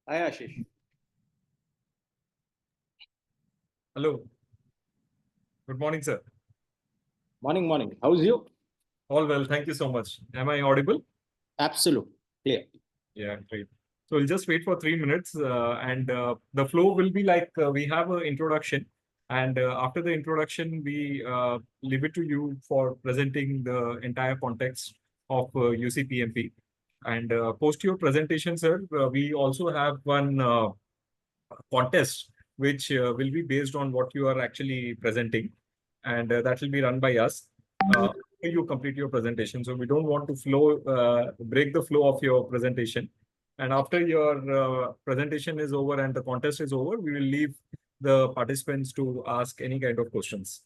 Hi, Ashish. Hello. Good morning, sir. Morning, morning. How's you? All well. Thank you so much. Am I audible? Absolute. Clear. Yeah, great. So we'll just wait for 3 minutes, and the flow will be like we have an introduction, and after the introduction, we leave it to you for presenting the entire context of UCPMP. And post your presentation, sir, we also have one contest which will be based on what you are actually presenting, and that will be run by us. After you complete your presentation, so we don't want to break the flow of your presentation. And after your presentation is over and the contest is over, we will leave the participants to ask any kind of questions.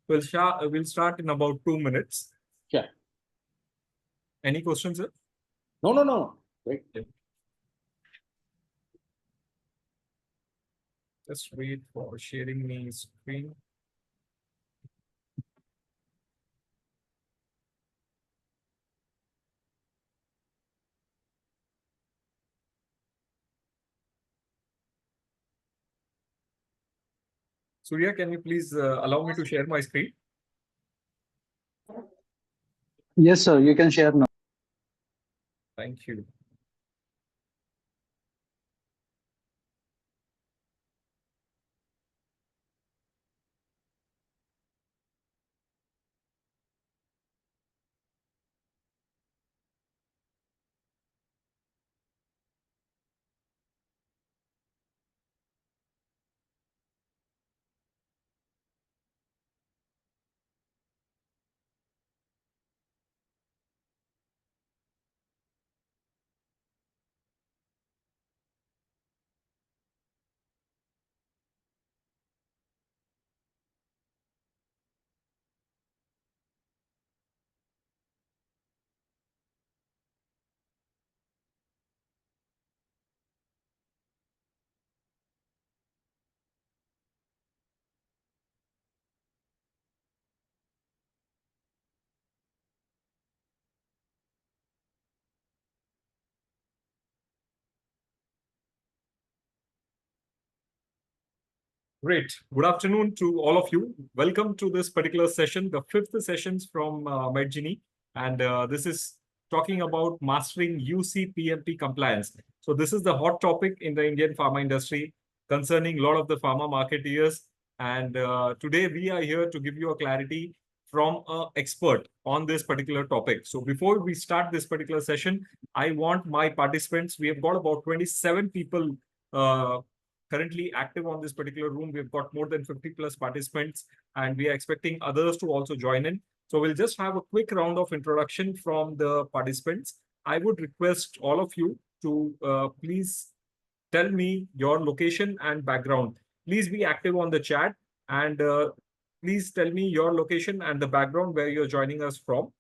We'll start in about 2 minutes. Sure. Any questions, sir? No. Wait. Yeah. Just wait for sharing me screen. Surya, can you please allow me to share my screen? Yes, sir. You can share now. Thank you. Great. Good afternoon to all of you. Welcome to this particular session, the fifth sessions from Medgini. And this is talking about mastering UCPMP compliance. So this is the hot topic in the Indian pharma industry concerning a lot of the pharma marketeers. And today we are here to give you a clarity from an expert on this particular topic. So before we start this particular session, I want my participants, we have got about 27 people currently active on this particular room. We've got more than 50 plus participants, and we are expecting others to also join in. So we'll just have a quick round of introduction from the participants. I would request all of you to please tell me your location and background. Please be active on the chat, and please tell me your location and the background where you're joining us from.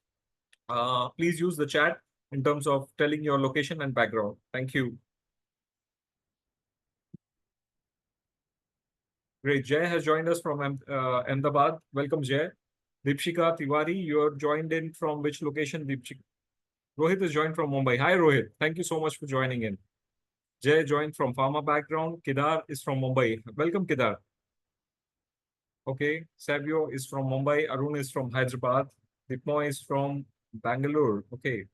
Please use the chat in terms of telling your location and background. Thank you. Great. Jay has joined us from Ahmedabad. Welcome, Jay. Deepshika Tiwari, you're joined in from which location, Deepshika? Rohit is joined from Mumbai. Hi, Rohit. Thank you so much for joining in. Jay joined from pharma background. Kedar is from Mumbai. Welcome, Kedar. Okay. Savio is from Mumbai. Arun is from Hyderabad. Dipmoy is from Bangalore. Okay.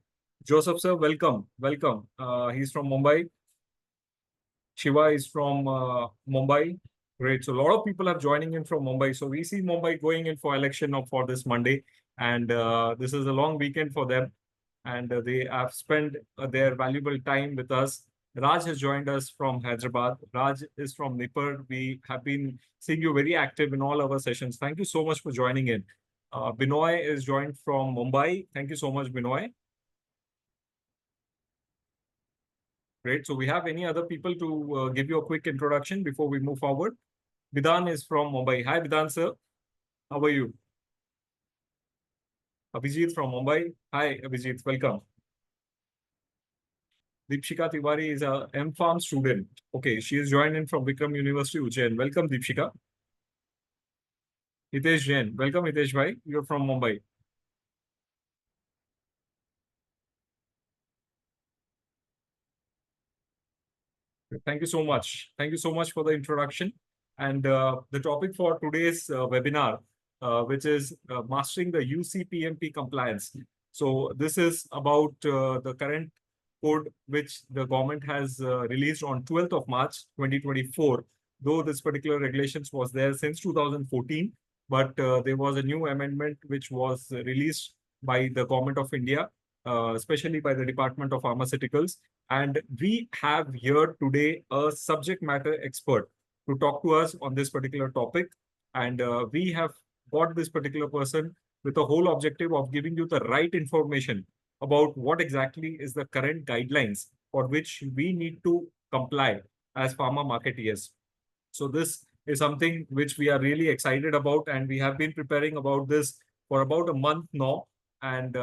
Joseph, sir, welcome. Welcome. He's from Mumbai. Shiva is from Mumbai. Great. So a lot of people are joining in from Mumbai. So we see Mumbai going in for election for this Monday. And this is a long weekend for them. And they have spent their valuable time with us. Raj has joined us from Hyderabad. Raj is from Nipur. We have been seeing you very active in all our sessions. Thank you so much for joining in. Binoy is joined from Mumbai. Thank you so much, Binoy. Great. So we have any other people to give you a quick introduction before we move forward? Bidan is from Mumbai. Hi, Bidan, sir. How are you? Abhijit from Mumbai. Hi, Abhijit. Welcome. Deepshika Tiwari is a M-Farm student. Okay, she is joined in from Vikram University, Ujjain. Welcome, Deepshika. Hitesh Jain. Welcome, Hitesh bhai. You're from Mumbai. Thank you so much. Thank you so much for the introduction. And the topic for today's webinar, which is mastering the UCPMP compliance. So this is about the current code which the government has released on 12th of March 2024. Though this particular regulations was there since 2014, but there was a new amendment which was released by the government of India, especially by the Department of Pharmaceuticals. And we have here today a subject matter expert to talk to us on this particular topic. And we have got this particular person with the whole objective of giving you the right information about what exactly is the current guidelines for which we need to comply as pharma marketeers. So this is something which we are really excited about, and we have been preparing about this for about a month now. And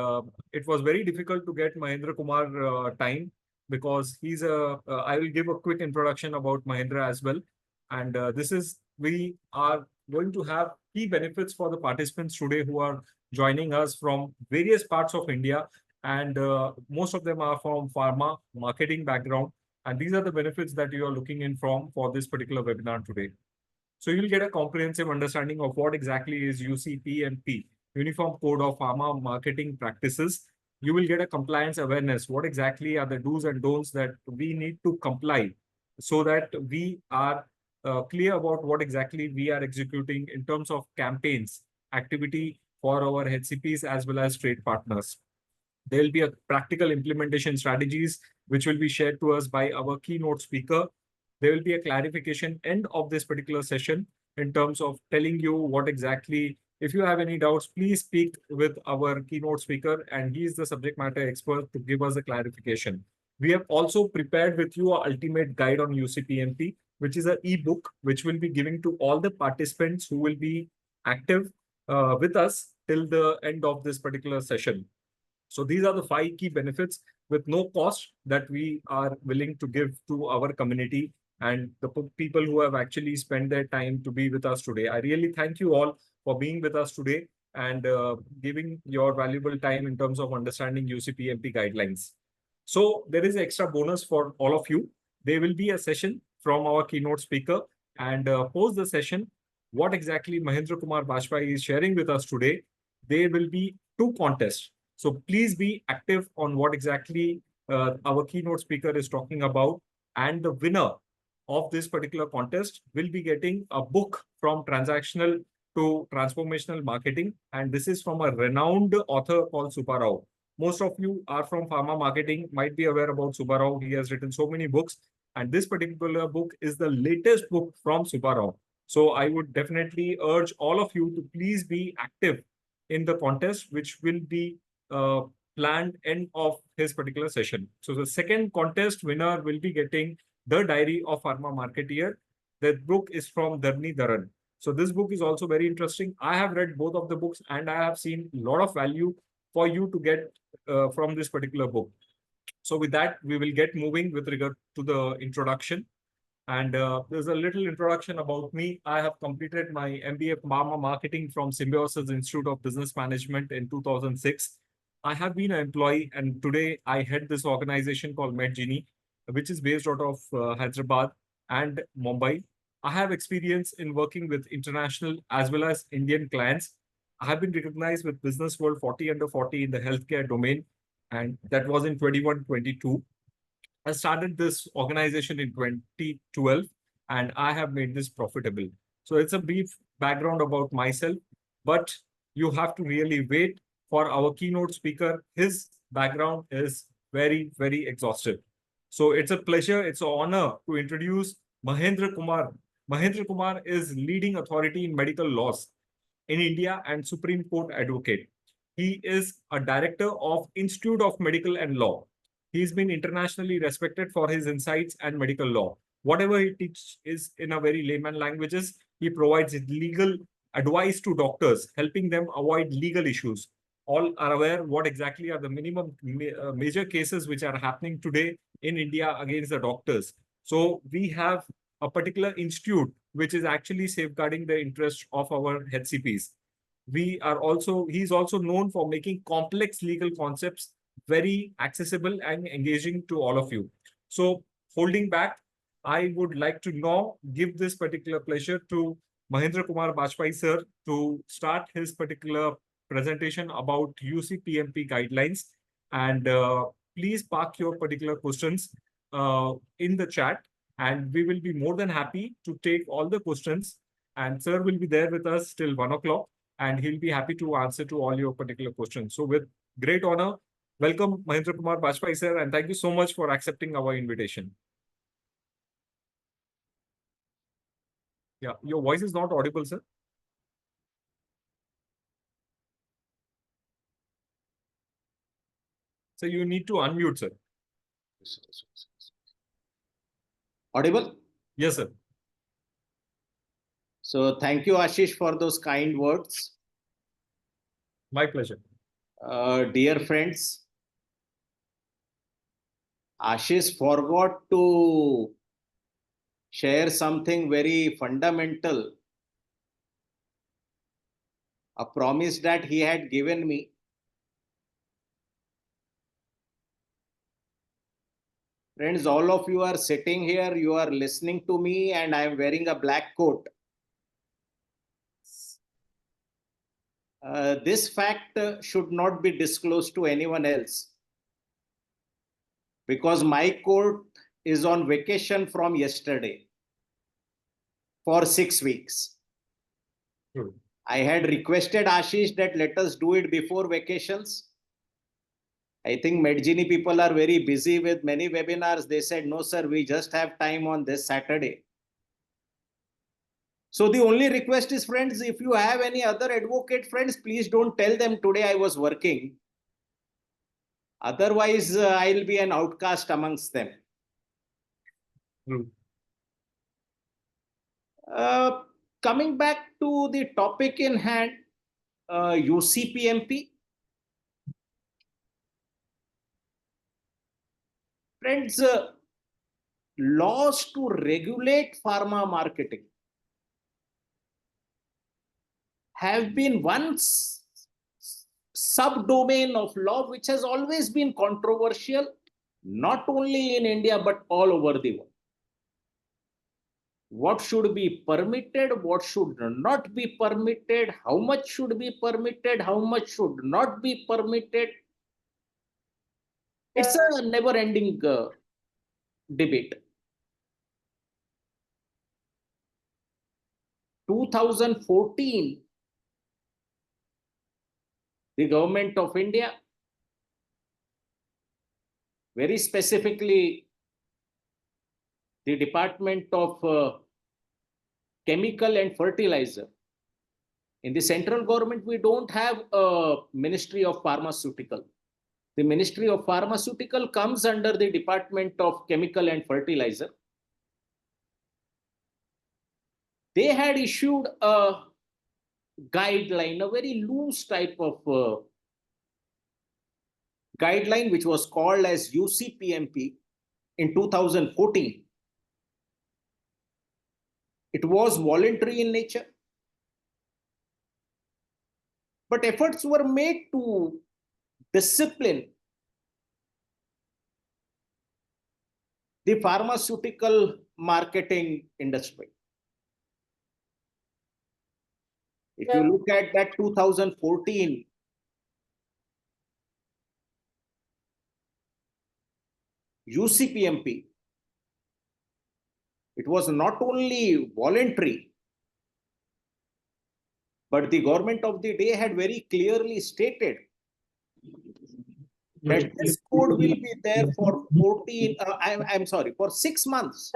it was very difficult to get Mahendra Kumar time, because he's I will give a quick introduction about Mahendra as well. And we are going to have key benefits for the participants today who are joining us from various parts of India. And most of them are from pharma marketing background. And these are the benefits that you are looking in from for this particular webinar today. So you'll get a comprehensive understanding of what exactly is UCPMP, Uniform Code of Pharma Marketing Practices. You will get a compliance awareness. What exactly are the do's and don'ts that we need to comply, so that we are clear about what exactly we are executing in terms of campaigns, activity for our HCPs as well as trade partners. There will be a practical implementation strategies which will be shared to us by our keynote speaker. There will be a clarification end of this particular session in terms of telling you what exactly, if you have any doubts, please speak with our keynote speaker, and he is the subject matter expert to give us a clarification. We have also prepared with you our ultimate guide on UCPMP, which is an ebook which will be giving to all the participants who will be active with us till the end of this particular session. So these are the 5 key benefits with no cost that we are willing to give to our community and the people who have actually spent their time to be with us today. I really thank you all for being with us today and giving your valuable time in terms of understanding UCPMP guidelines. So there is an extra bonus for all of you. There will be a session from our keynote speaker, and post the session, what exactly Mahendra Kumar Bajpai is sharing with us today, there will be 2 contests. So please be active on what exactly our keynote speaker is talking about. And the winner of this particular contest will be getting a book from Transactional to Transformational Marketing. And this is from a renowned author called Subbarao. Most of you are from pharma marketing, might be aware about Subbarao. He has written so many books. And this particular book is the latest book from Subbarao. So I would definitely urge all of you to please be active in the contest, which will be planned end of his particular session. So the second contest winner will be getting The Diary of Pharma Marketeer. That book is from Dharni Dharan. So this book is also very interesting. I have read both of the books and I have seen a lot of value for you to get from this particular book. So with that, we will get moving with regard to the introduction. And there's a little introduction about me. I have completed my MBA Pharma Marketing from Symbiosis Institute of Business Management in 2006. I have been an employee, and today I head this organization called Medgini, which is based out of Hyderabad and Mumbai. I have experience in working with international as well as Indian clients. I have been recognized with Business World 40 under 40 in the healthcare domain, and that was in 21-22. I started this organization in 2012, and I have made this profitable. So it's a brief background about myself, but you have to really wait for our keynote speaker. His background is very, very exhaustive. So it's a pleasure, it's an honor to introduce Mahendra Kumar. Mahendra Kumar is leading authority in medical laws in India and Supreme Court advocate. He is a director of Institute of Medical and Law. He's been internationally respected for his insights and medical law. Whatever he teaches is in a very layman languages. He provides legal advice to doctors, helping them avoid legal issues. All are aware what exactly are the major cases which are happening today in India against the doctors. So we have a particular institute which is actually safeguarding the interest of our HCPs. He's also known for making complex legal concepts very accessible and engaging to all of you. So holding back, I would like to now give this particular pleasure to Mahendra Kumar Bajpai sir to start his particular presentation about UCPMP guidelines. And please park your particular questions in the chat, and we will be more than happy to take all the questions. And sir will be there with us till 1 o'clock, and he'll be happy to answer to all your particular questions. So with great honor, welcome Mahendra Kumar Bajpai sir, and thank you so much for accepting our invitation. Yeah, your voice is not audible, sir. So you need to unmute, sir. Audible? Yes, sir. So thank you, Ashish, for those kind words. My pleasure. Dear friends, Ashish forgot to share something very fundamental, a promise that he had given me. Friends, all of you are sitting here, you are listening to me, and I am wearing a black coat. This fact should not be disclosed to anyone else, because my court is on vacation from yesterday for 6 weeks. True. I had requested Ashish that let us do it before vacations. I think Medgini people are very busy with many webinars. They said, no, sir, we just have time on this Saturday. So the only request is, friends, if you have any other advocate friends, please don't tell them today I was working. Otherwise, I'll be an outcast amongst them. True. Coming back to the topic in hand, UCPMP. Friends, laws to regulate pharma marketing have been one subdomain of law which has always been controversial, not only in India, but all over the world. What should be permitted, what should not be permitted, how much should be permitted, how much should not be permitted. It's a never-ending debate. 2014, the government of India, very specifically the Department of Chemical and Fertilizer. In the central government, we don't have a Ministry of Pharmaceutical. The Ministry of Pharmaceutical comes under the Department of Chemical and Fertilizer. They had issued a guideline, a very loose type of guideline, which was called as UCPMP in 2014. It was voluntary in nature, but efforts were made to discipline the pharmaceutical marketing industry. If you look at that 2014, UCPMP, it was not only voluntary, but the government of the day had very clearly stated that this code will be there for 6 months.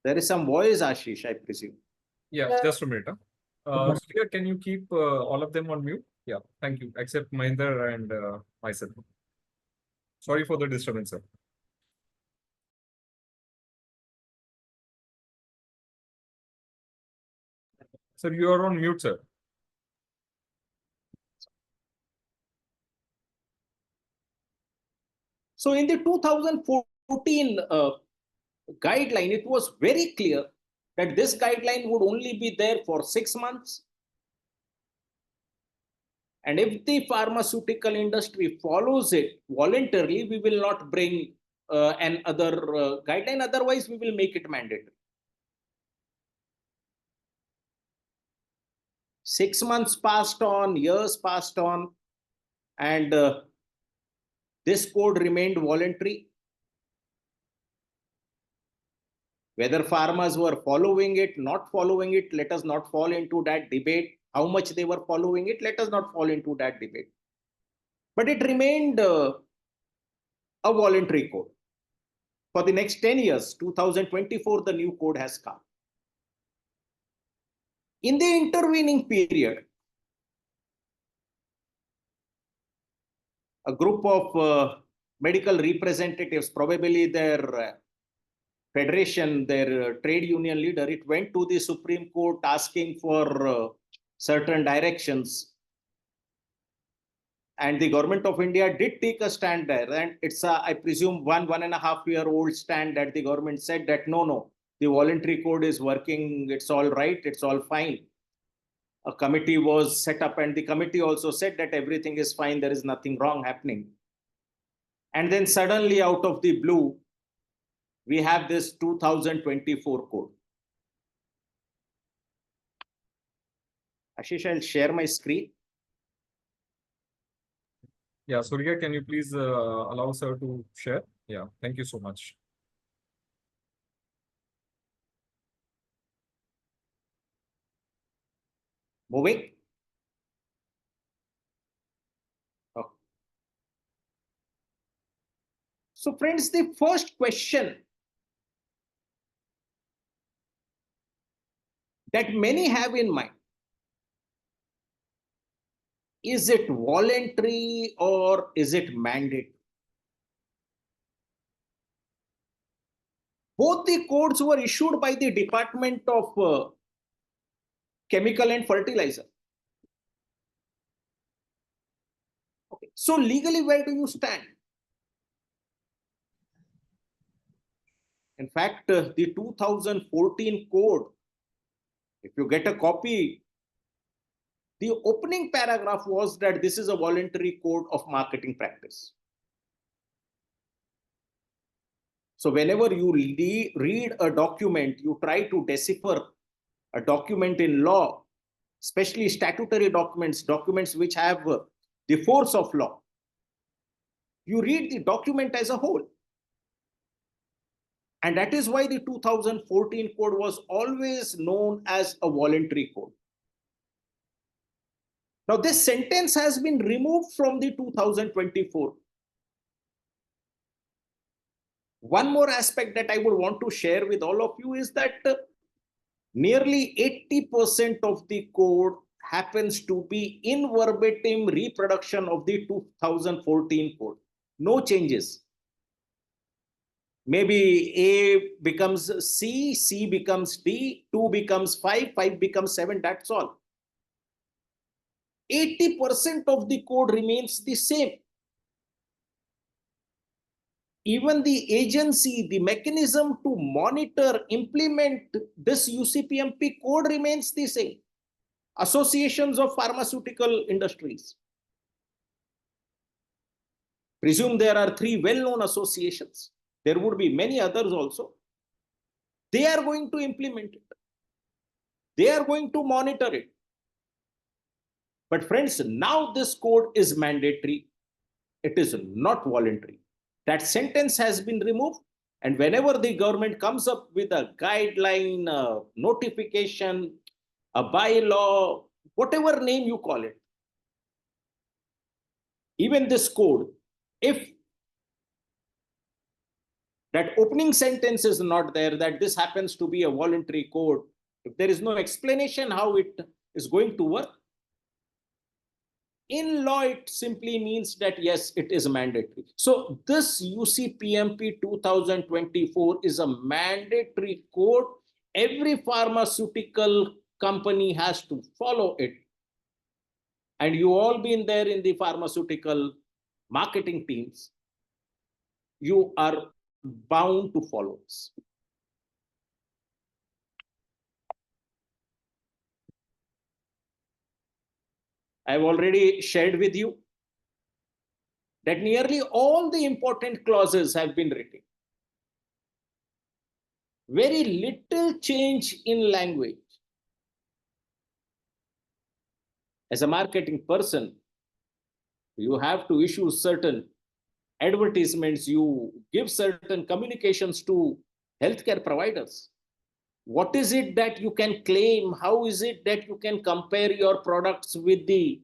There is some voice, Ashish, I presume. Yeah, just a minute. Surya, can you keep all of them on mute? Yeah, thank you. Except Mahendra and myself. Sorry for the disturbance, sir. Sir, you are on mute, sir. So in the 2014 guideline, it was very clear that this guideline would only be there for 6 months. And if the pharmaceutical industry follows it voluntarily, we will not bring and other guideline. Otherwise, we will make it mandatory. 6 months passed on, years passed on, and this code remained voluntary. Whether farmers were following it, not following it, let us not fall into that debate. How much they were following it, let us not fall into that debate. But it remained a voluntary code. For the next 10 years, 2024, the new code has come. In the intervening period, a group of medical representatives, probably their federation, their trade union leader, it went to the Supreme Court asking for certain directions. And the government of India did take a stand there. And it's a, I presume, 1.5 year-old stand that the government said that no, the voluntary code is working, it's all right, it's all fine. A committee was set up and the committee also said that everything is fine, there is nothing wrong happening. And then suddenly out of the blue, we have this 2024 code. Ashish, I'll share my screen. Yeah, Surya, can you please allow sir to share? Yeah, thank you so much. Moving. Okay. So friends, the first question that many have in mind, is it voluntary or is it mandatory? Both the codes were issued by the Department of Chemical and Fertilizer. Okay. So legally, where do you stand? In fact, the 2014 code, if you get a copy, the opening paragraph was that this is a voluntary code of marketing practice. So whenever you read a document, you try to decipher a document in law, especially statutory documents, documents which have the force of law. You read the document as a whole. And that is why the 2014 code was always known as a voluntary code. Now, this sentence has been removed from the 2024. One more aspect that I would want to share with all of you is that nearly 80% of the code happens to be in verbatim reproduction of the 2014 code. No changes. Maybe A becomes C, C becomes D, 2 becomes 5, 5 becomes 7, that's all. 80% of the code remains the same. Even the agency, the mechanism to monitor, implement this UCPMP code remains the same. Associations of pharmaceutical industries. Presume there are 3 well-known associations. There would be many others also. They are going to implement it. They are going to monitor it. But friends, now this code is mandatory. It is not voluntary. That sentence has been removed. And whenever the government comes up with a guideline, a notification, a bylaw, whatever name you call it, even this code, if that opening sentence is not there, that this happens to be a voluntary code, if there is no explanation how it is going to work, in law, it simply means that, yes, it is mandatory. So this UCPMP 2024 is a mandatory code. Every pharmaceutical company has to follow it. And you all been there in the pharmaceutical marketing teams. You are bound to follow this. I've already shared with you that nearly all the important clauses have been written. Very little change in language. As a marketing person, you have to issue certain advertisements, you give certain communications to healthcare providers. What is it that you can claim? How is it that you can compare your products with the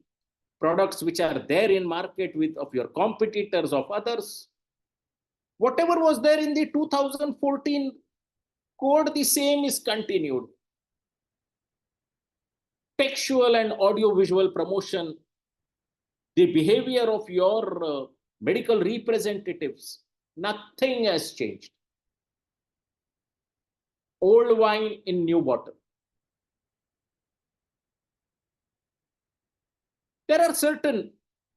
products which are there in market with of your competitors, of others? Whatever was there in the 2014 code, the same is continued. Textual and audiovisual promotion, the behavior of your medical representatives, nothing has changed. Old wine in new bottle. There are certain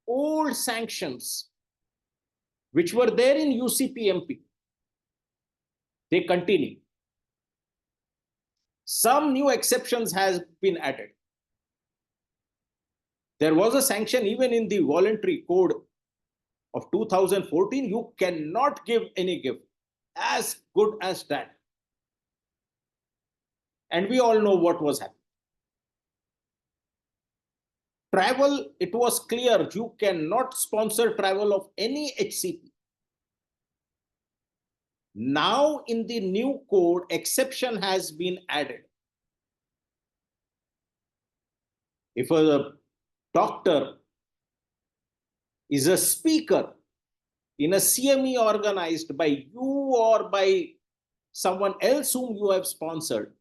old sanctions which were there in UCPMP. They continue. Some new exceptions has been added. There was a sanction even in the voluntary code of 2014. You cannot give any gift as good as that. And we all know what was happening. Travel, it was clear you cannot sponsor travel of any HCP. Now in the new code, exception has been added. If a doctor is a speaker in a CME organized by you or by someone else whom you have sponsored,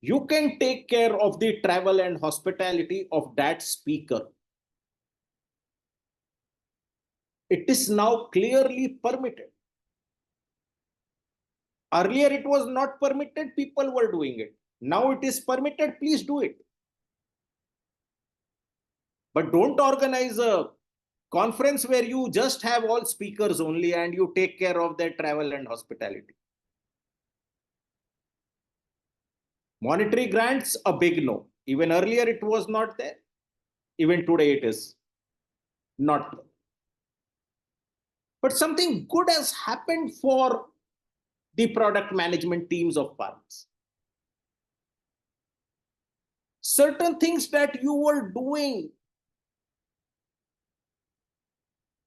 you can take care of the travel and hospitality of that speaker. It is now clearly permitted. Earlier it was not permitted, people were doing it. Now it is permitted, please do it. But don't organize a conference where you just have all speakers only and you take care of their travel and hospitality. Monetary grants, a big no. Even earlier it was not there. Even today it is not there. But something good has happened for the product management teams of pharmacies. Certain things that you were doing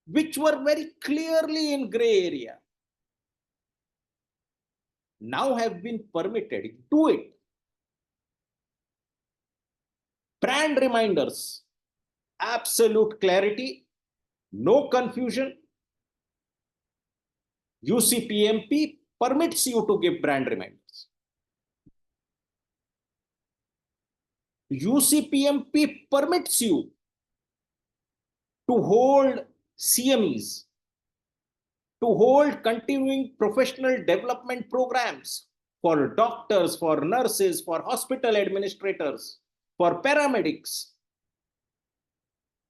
which were very clearly in gray area now have been permitted. Do it. Brand reminders, absolute clarity, no confusion. UCPMP permits you to give brand reminders. UCPMP permits you to hold CMEs, to hold continuing professional development programs for doctors, for nurses, for hospital administrators, for paramedics.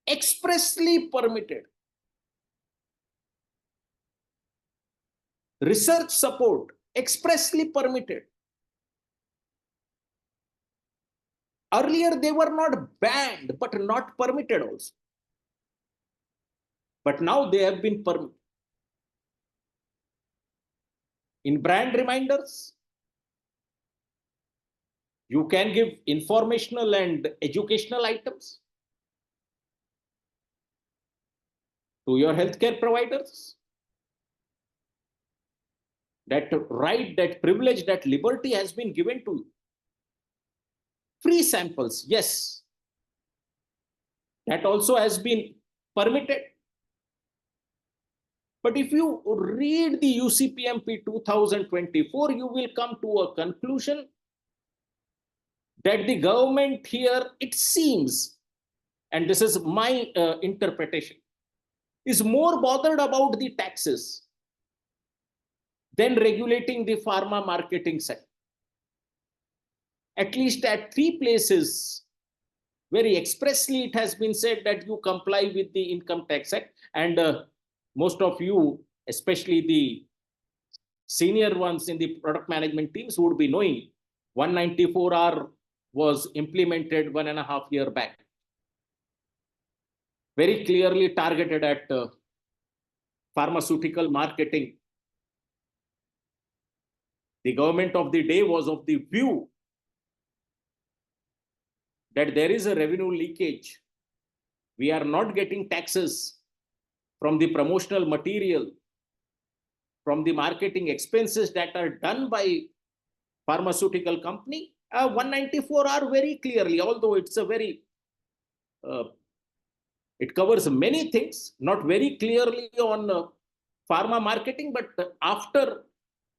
Expressly permitted. Research support, expressly permitted. Earlier they were not banned, but not permitted also. But now they have been permitted. In brand reminders, you can give informational and educational items to your healthcare providers. That right, that privilege, that liberty has been given to you. Free samples, yes. That also has been permitted. But if you read the UCPMP 2024, you will come to a conclusion that the government here, it seems, and this is my interpretation, is more bothered about the taxes than regulating the pharma marketing sector. At least at 3 places, very expressly it has been said that you comply with the Income Tax Act. And most of you, especially the senior ones in the product management teams, would be knowing 194R was implemented 1.5 years back. very clearly targeted at pharmaceutical marketing. The government of the day was of the view that there is a revenue leakage. We are not getting taxes from the promotional material, from the marketing expenses that are done by pharmaceutical company. 194 are very clearly, although it's a very, it covers many things, not very clearly on pharma marketing, but after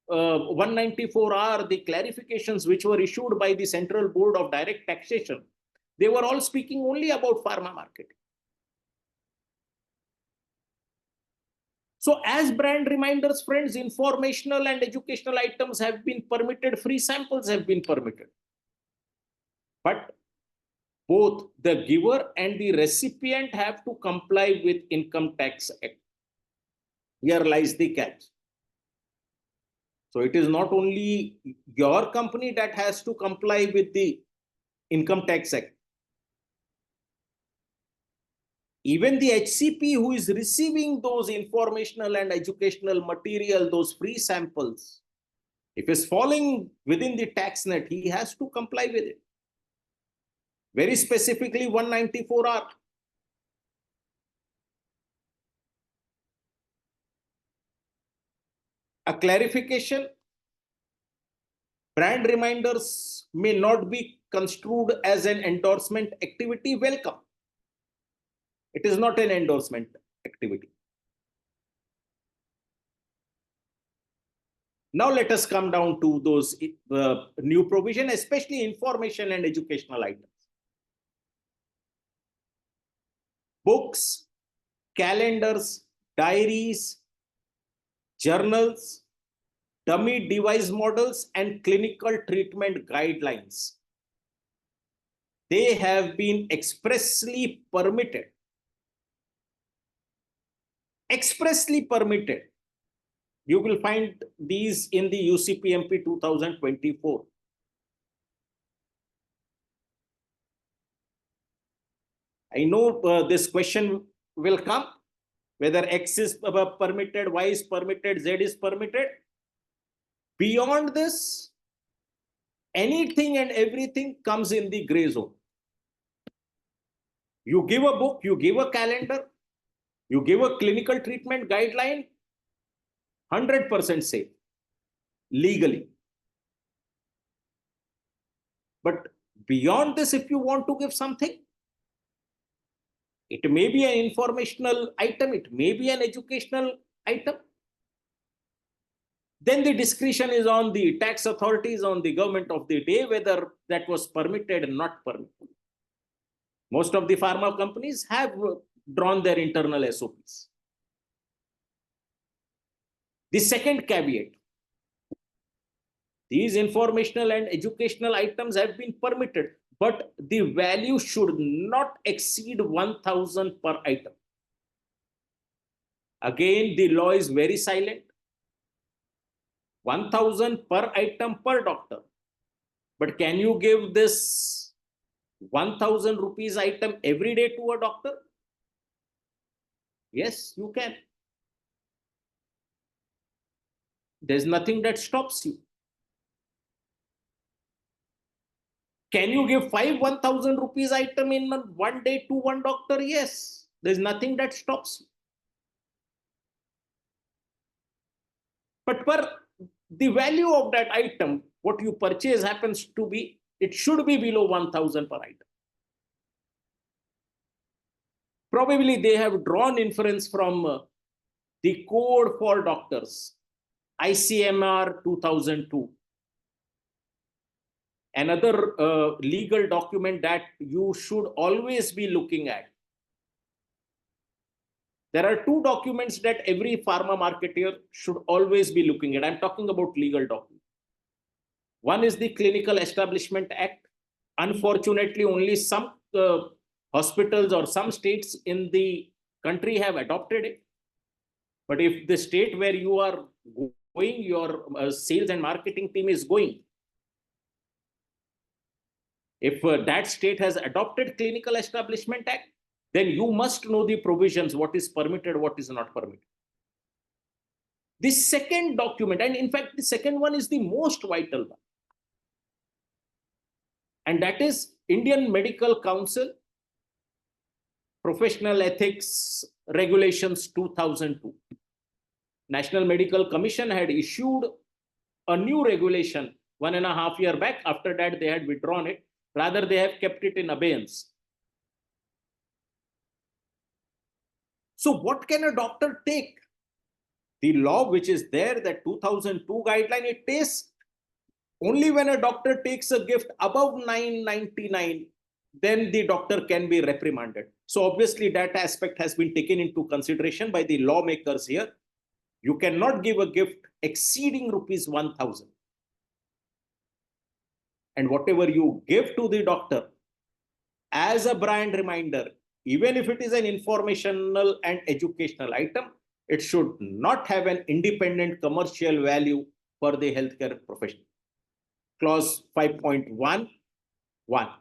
194 are the clarifications which were issued by the Central Board of Direct Taxation. They were all speaking only about pharma marketing. So as brand reminders, friends, informational and educational items have been permitted, free samples have been permitted. But both the giver and the recipient have to comply with Income Tax Act. Here lies the catch. So it is not only your company that has to comply with the Income Tax Act. Even the HCP who is receiving those informational and educational material, those free samples, if it's falling within the tax net, he has to comply with it. Very specifically 194R. A clarification, brand reminders may not be construed as an endorsement activity. Welcome. It is not an endorsement activity. Now let us come down to those new provision, especially information and educational items. Books, calendars, diaries, journals, dummy device models, and clinical treatment guidelines. They have been expressly permitted. Expressly permitted. You will find these in the UCPMP 2024. I know this question will come, whether X is permitted, Y is permitted, Z is permitted. Beyond this, anything and everything comes in the gray zone. You give a book, you give a calendar, you give a clinical treatment guideline, 100% safe, legally. But beyond this, if you want to give something, it may be an informational item, it may be an educational item. Then the discretion is on the tax authorities, on the government of the day, whether that was permitted or not permitted. Most of the pharma companies have drawn their internal SOPs. The second caveat, these informational and educational items have been permitted, but the value should not exceed 1,000 per item. Again, the law is very silent. 1,000 per item per doctor. But can you give this 1,000 rupees item every day to a doctor? Yes, you can. There's nothing that stops you. Can you give 1,000 rupees item in one day to one doctor? Yes, there's nothing that stops you. But per the value of that item, what you purchase happens to be, it should be below 1,000 per item. Probably they have drawn inference from the code for doctors, ICMR 2002. Another legal document that you should always be looking at. There are two documents that every pharma marketer should always be looking at. I'm talking about legal documents. One is the Clinical Establishment Act. Unfortunately, only some hospitals or some states in the country have adopted it. But if the state where you are going, your sales and marketing team is going, if that state has adopted Clinical Establishment Act, then you must know the provisions, what is permitted, what is not permitted. The second document, and in fact, the second one is the most vital one. And that is Indian Medical Council Professional Ethics Regulations 2002. National Medical Commission had issued a new regulation 1.5 years back. After that, they had withdrawn it. Rather, they have kept it in abeyance. So what can a doctor take? The law which is there, that 2002 guideline, it takes only when a doctor takes a gift above 999, then the doctor can be reprimanded. So obviously that aspect has been taken into consideration by the lawmakers here. You cannot give a gift exceeding rupees 1,000. And whatever you give to the doctor as a brand reminder, even if it is an informational and educational item, it should not have an independent commercial value for the healthcare professional. Clause 5.1.1.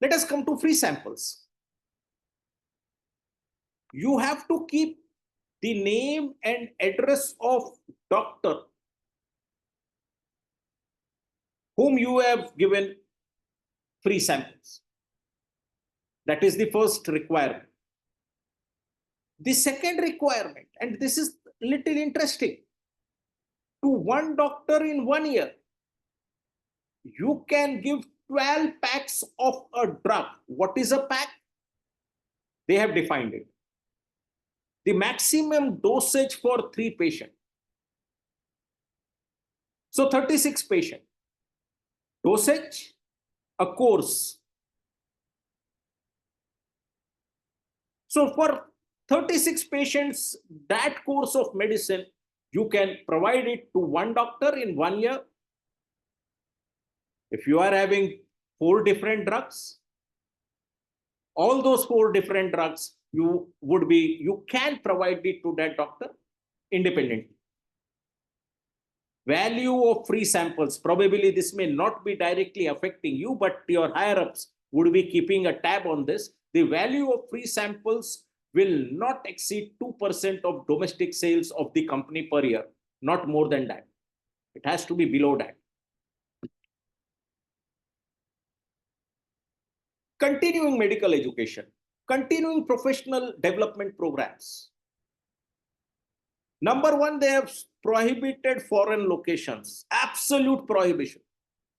Let us come to free samples. You have to keep the name and address of doctor whom you have given free samples. That is the first requirement. The second requirement, and this is little interesting, to one doctor in 1 year, you can give 12 packs of a drug. What is a pack? They have defined it. The maximum dosage for 3 patients. So 36 patients. Dosage, a course. So for 36 patients, that course of medicine, you can provide it to one doctor in 1 year. If you are having 4 different drugs, all those 4 different drugs, you can provide it to that doctor independently. Value of free samples, probably this may not be directly affecting you, but your higher ups would be keeping a tab on this. The value of free samples will not exceed 2% of domestic sales of the company per year, not more than that. It has to be below that. Continuing medical education, continuing professional development programs. Number 1, they have prohibited foreign locations, absolute prohibition.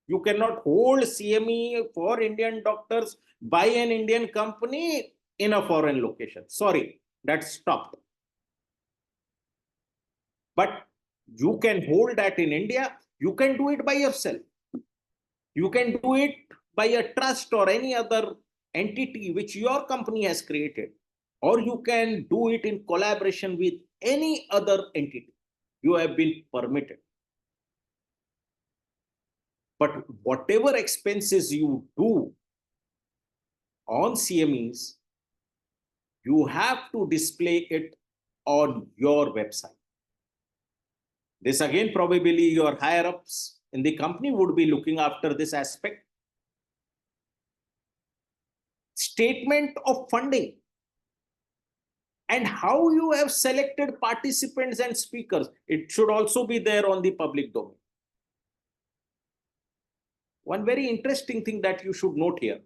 You cannot hold CME for Indian doctors by an Indian company in a foreign location. Sorry, that's stopped. But you can hold that in India. You can do it by yourself. You can do it by a trust or any other entity which your company has created, or you can do it in collaboration with any other entity. You have been permitted. But whatever expenses you do on CMEs, you have to display it on your website. This again, probably your higher ups in the company would be looking after this aspect. Statement of funding and how you have selected participants and speakers. It should also be there on the public domain. One very interesting thing that you should note here.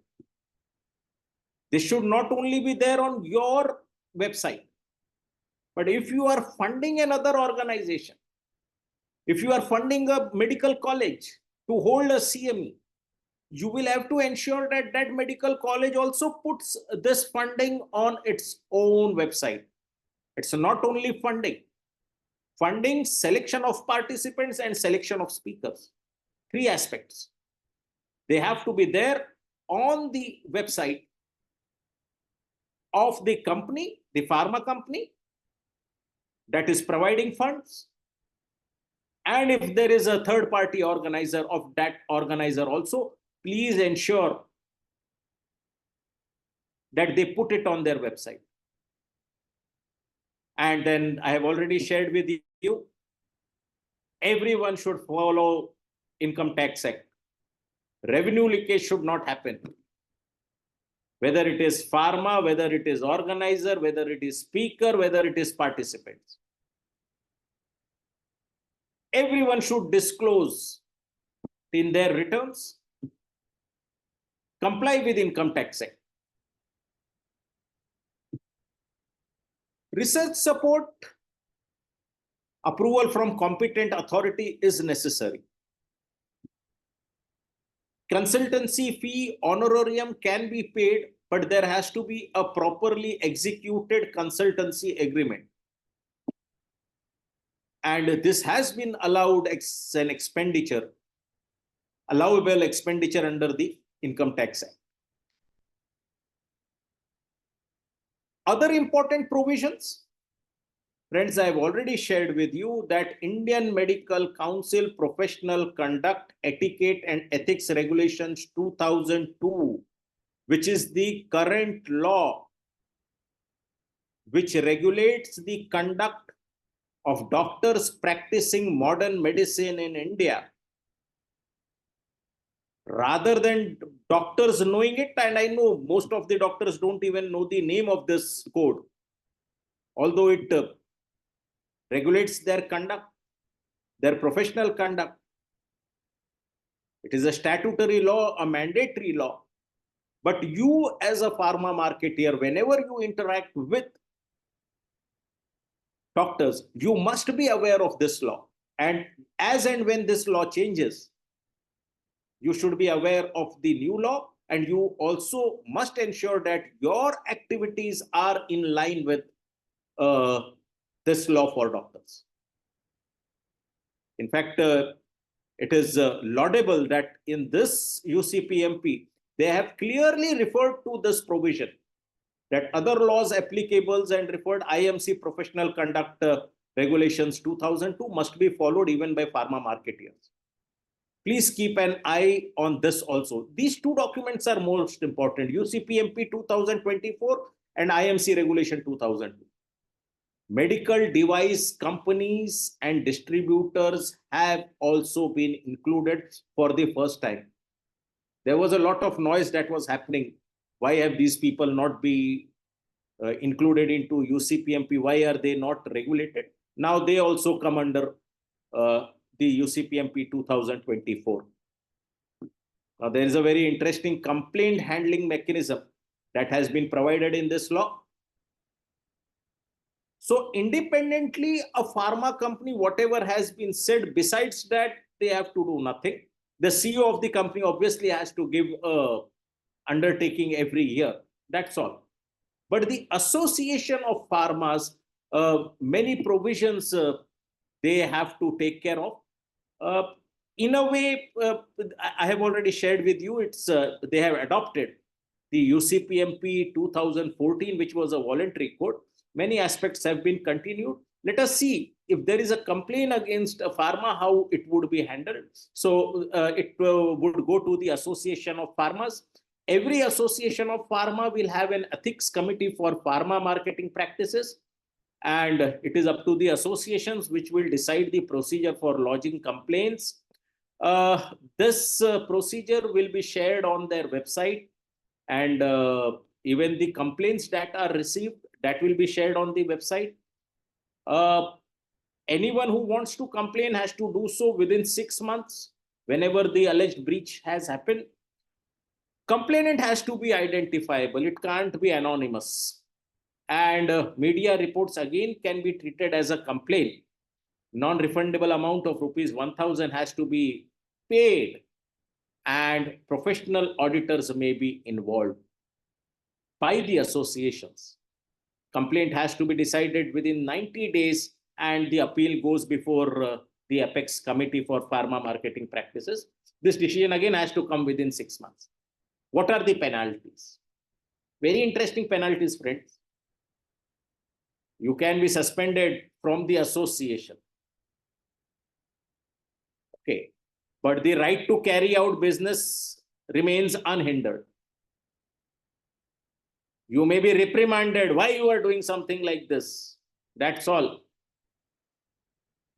This should not only be there on your website, but if you are funding another organization, if you are funding a medical college to hold a CME, you will have to ensure that that medical college also puts this funding on its own website. It's not only funding, selection of participants and selection of speakers. 3 aspects. They have to be there on the website of the company, the pharma company that is providing funds. And if there is a third party organizer of that organizer also, please ensure that they put it on their website. And then I have already shared with you, everyone should follow Income Tax Act. Revenue leakage should not happen. whether it is pharma, whether it is organizer, whether it is speaker, whether it is participants. Everyone should disclose in their returns, comply with Income Tax Act. Research support, approval from competent authority is necessary. Consultancy fee, honorarium can be paid, but there has to be a properly executed consultancy agreement. And this has been allowed as an expenditure, allowable expenditure under the Income Tax Act. Other important provisions, friends, I have already shared with you that Indian Medical Council Professional Conduct, Etiquette and Ethics Regulations 2002, which is the current law which regulates the conduct of doctors practicing modern medicine in India. Rather than doctors knowing it, and I know most of the doctors don't even know the name of this code, although it regulates their conduct, their professional conduct. It is a statutory law, a mandatory law. But you as a pharma marketeer, whenever you interact with doctors, you must be aware of this law. And as and when this law changes, you should be aware of the new law, and you also must ensure that your activities are in line with this law for doctors. In fact, it is laudable that in this UCPMP, they have clearly referred to this provision that other laws applicable and referred IMC Professional Conduct Regulations 2002 must be followed even by pharma marketeers. Please keep an eye on this also. These two documents are most important, UCPMP 2024 and IMC Regulation 2002. Medical device companies and distributors have also been included for the first time. There was a lot of noise that was happening. Why have these people not been included into UCPMP? Why are they not regulated? Now they also come under the UCPMP 2024. Now there is a very interesting complaint handling mechanism that has been provided in this law. So independently, a pharma company, whatever has been said, besides that, they have to do nothing. The CEO of the company obviously has to give a undertaking every year. That's all. But the association of pharmas, many provisions they have to take care of. In a way, I have already shared with you, it's they have adopted the UCPMP 2014, which was a voluntary code. Many aspects have been continued. Let us see if there is a complaint against a pharma, how it would be handled. So it would go to the Association of Pharmas. Every association of pharma will have an ethics committee for pharma marketing practices. And it is up to the associations which will decide the procedure for lodging complaints. This procedure will be shared on their website, and even the complaints that are received, that will be shared on the website. Anyone who wants to complain has to do so within 6 months, whenever the alleged breach has happened. Complainant has to be identifiable. It can't be anonymous. And media reports again can be treated as a complaint. Non-refundable amount of rupees 1,000 has to be paid, and professional auditors may be involved by the associations. Complaint has to be decided within 90 days, and the appeal goes before the Apex Committee for Pharma Marketing Practices. This decision again has to come within 6 months. What are the penalties? Very interesting penalties, friends. You can be suspended from the association. Okay. But the right to carry out business remains unhindered. You may be reprimanded. Why you are doing something like this? That's all.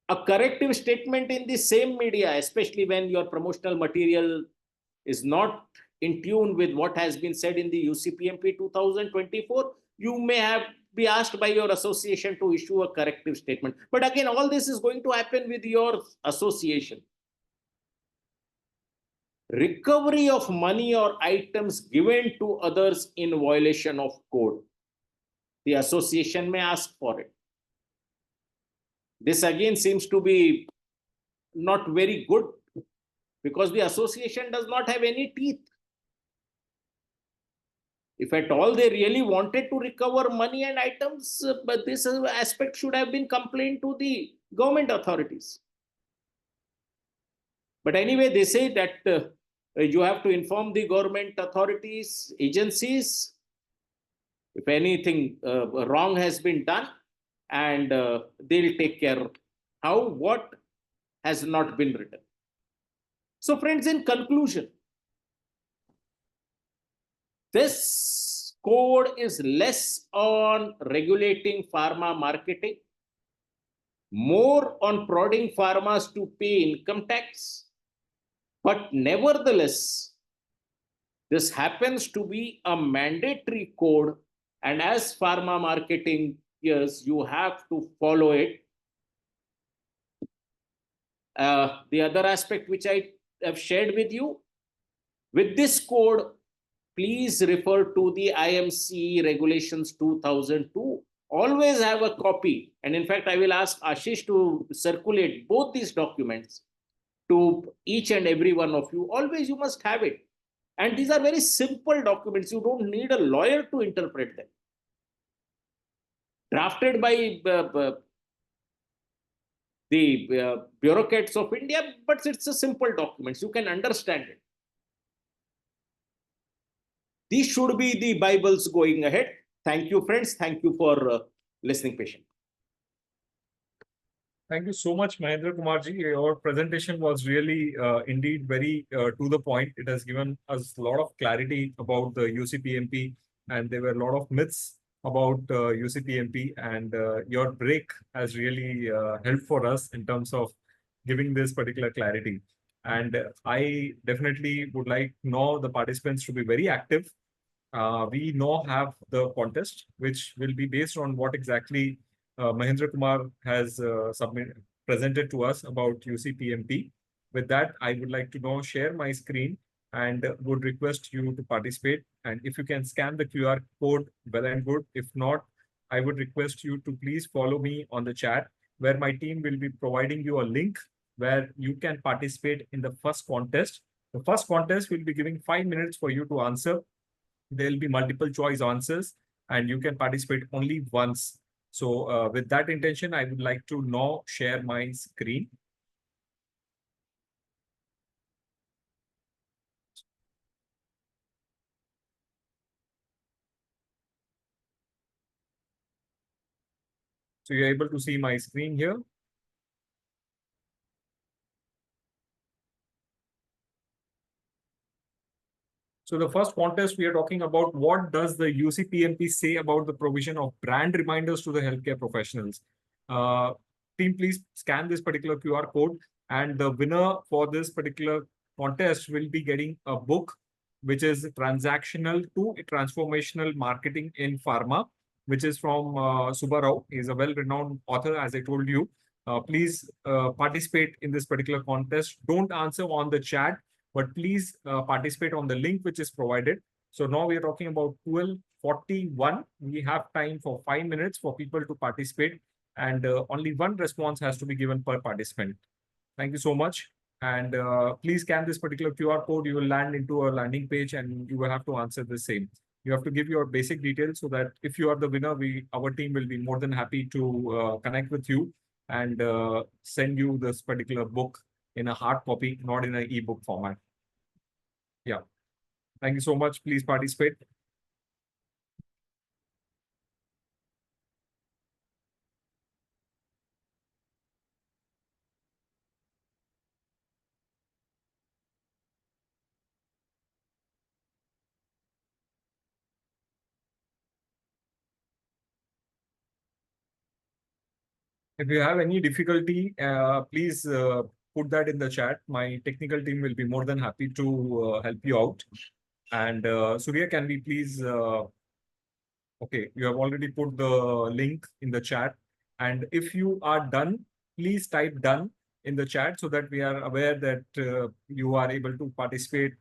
A corrective statement in the same media, especially when your promotional material is not in tune with what has been said in the UCPMP 2024, you may be asked by your association to issue a corrective statement. But again, all this is going to happen with your association. Recovery of money or items given to others in violation of code. The association may ask for it. This again seems to be not very good because the association does not have any teeth. If at all they really wanted to recover money and items, but this aspect should have been complained to the government authorities. But anyway, they say that you have to inform the government authorities, agencies, if anything wrong has been done, and they'll take care how, what has not been written. So friends, in conclusion, this code is less on regulating pharma marketing, more on prodding pharmas to pay income tax. But nevertheless, this happens to be a mandatory code, and as pharma marketing years, you have to follow it. The other aspect which I have shared with you, with this code, please refer to the IMC regulations 2002. Always have a copy. And in fact, I will ask Ashish to circulate both these documents to each and every one of you. Always you must have it. And these are very simple documents. You don't need a lawyer to interpret them. Drafted by the bureaucrats of India, but it's a simple document. You can understand it. These should be the Bibles going ahead. Thank you, friends. Thank you for listening patiently. Thank you so much, Mahendra Kumarji. Your presentation was really indeed very to the point. It has given us a lot of clarity about the UCPMP, and there were a lot of myths about UCPMP, and your break has really helped for us in terms of giving this particular clarity. And I definitely would like now the participants to be very active. We now have the contest, which will be based on what exactly Mahendra Kumar has presented to us about UCPMP. With that, I would like to now share my screen and would request you to participate. And if you can scan the QR code, well and good. If not, I would request you to please follow me on the chat, where my team will be providing you a link where you can participate in the first contest. The first contest will be giving 5 minutes for you to answer. There will be multiple choice answers, and you can participate only once. So with that intention, I would like to now share my screen. So you're able to see my screen here. So the first contest, we are talking about what does the UCPMP say about the provision of brand reminders to the healthcare professionals. Team, please scan this particular QR code, and the winner for this particular contest will be getting a book, which is Transactional to Transformational Marketing in Pharma, which is from Subba Rao. He is a well-renowned author, as I told you. Please participate in this particular contest. Don't answer on the chat, but please participate on the link which is provided. So now we are talking about 12:41. We have time for 5 minutes for people to participate, and only one response has to be given per participant. Thank you so much. And please scan this particular QR code. You will land into a landing page, and you will have to answer the same. You have to give your basic details so that if you are the winner, our team will be more than happy to connect with you and send you this particular book in a hard copy, not in an ebook format. Yeah. Thank you so much. Please participate. If you have any difficulty, please put that in the chat. My technical team will be more than happy to help you out. And Surya, can we please, okay, you have already put the link in the chat. And if you are done, please type done in the chat so that we are aware that you are able to participate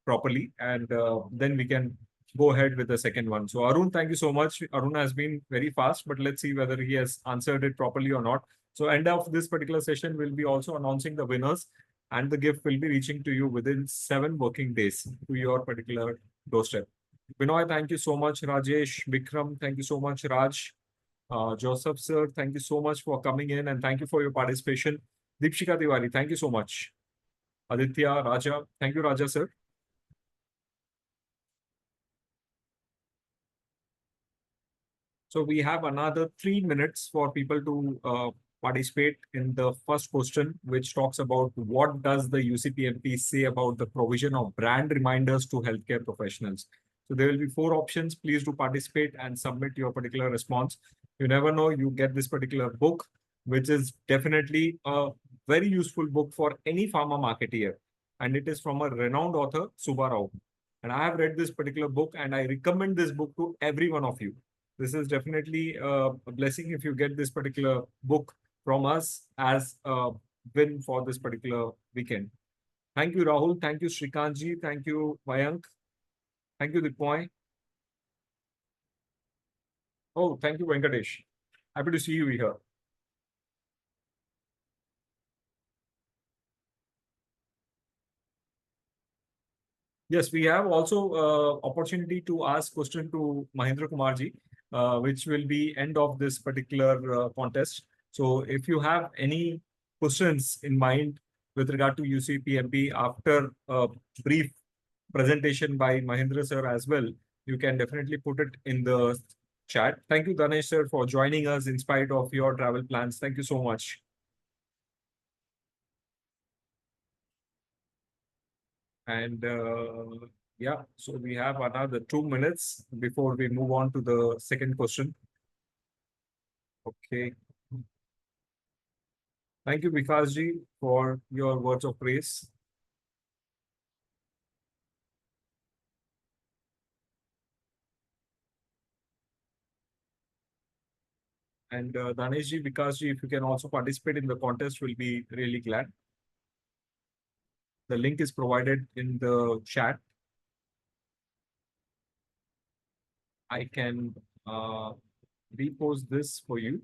properly. And then we can go ahead with the second one. So Arun, thank you so much. Arun has been very fast, but let's see whether he has answered it properly or not. So end of this particular session, we'll be also announcing the winners, and the gift will be reaching to you within 7 working days to your particular doorstep. Binoy, thank you so much. Rajesh, Vikram, thank you so much. Raj, Joseph, sir, thank you so much for coming in, and thank you for your participation. Deepshika Tiwari, thank you so much. Aditya, Raja, thank you, Raja, sir. So we have another 3 minutes for people to participate in the first question, which talks about what does the UCPMP say about the provision of brand reminders to healthcare professionals. So there will be 4 options. Please do participate and submit your particular response. You never know, you get this particular book, which is definitely a very useful book for any pharma marketeer. And it is from a renowned author, Subba Rao. And I have read this particular book and I recommend this book to every one of you. This is definitely a blessing if you get this particular book from us as a win for this particular weekend. Thank you, Rahul. Thank you, Shrikantji. Thank you, Mayank. Thank you, Dipoy. Oh, thank you, Venkatesh. Happy to see you here. Yes, we have also opportunity to ask question to Mahendra Kumarji, which will be end of this particular contest. So if you have any questions in mind with regard to UCPMP after a brief presentation by Mahendra sir as well, you can definitely put it in the chat. Thank you, Danesh sir, for joining us in spite of your travel plans. Thank you so much. And yeah, so we have another 2 minutes before we move on to the second question. Okay. Thank you, Vikasji, for your words of praise. And Daneshji, Vikasji, if you can also participate in the contest, we'll be really glad. The link is provided in the chat. I can repost this for you.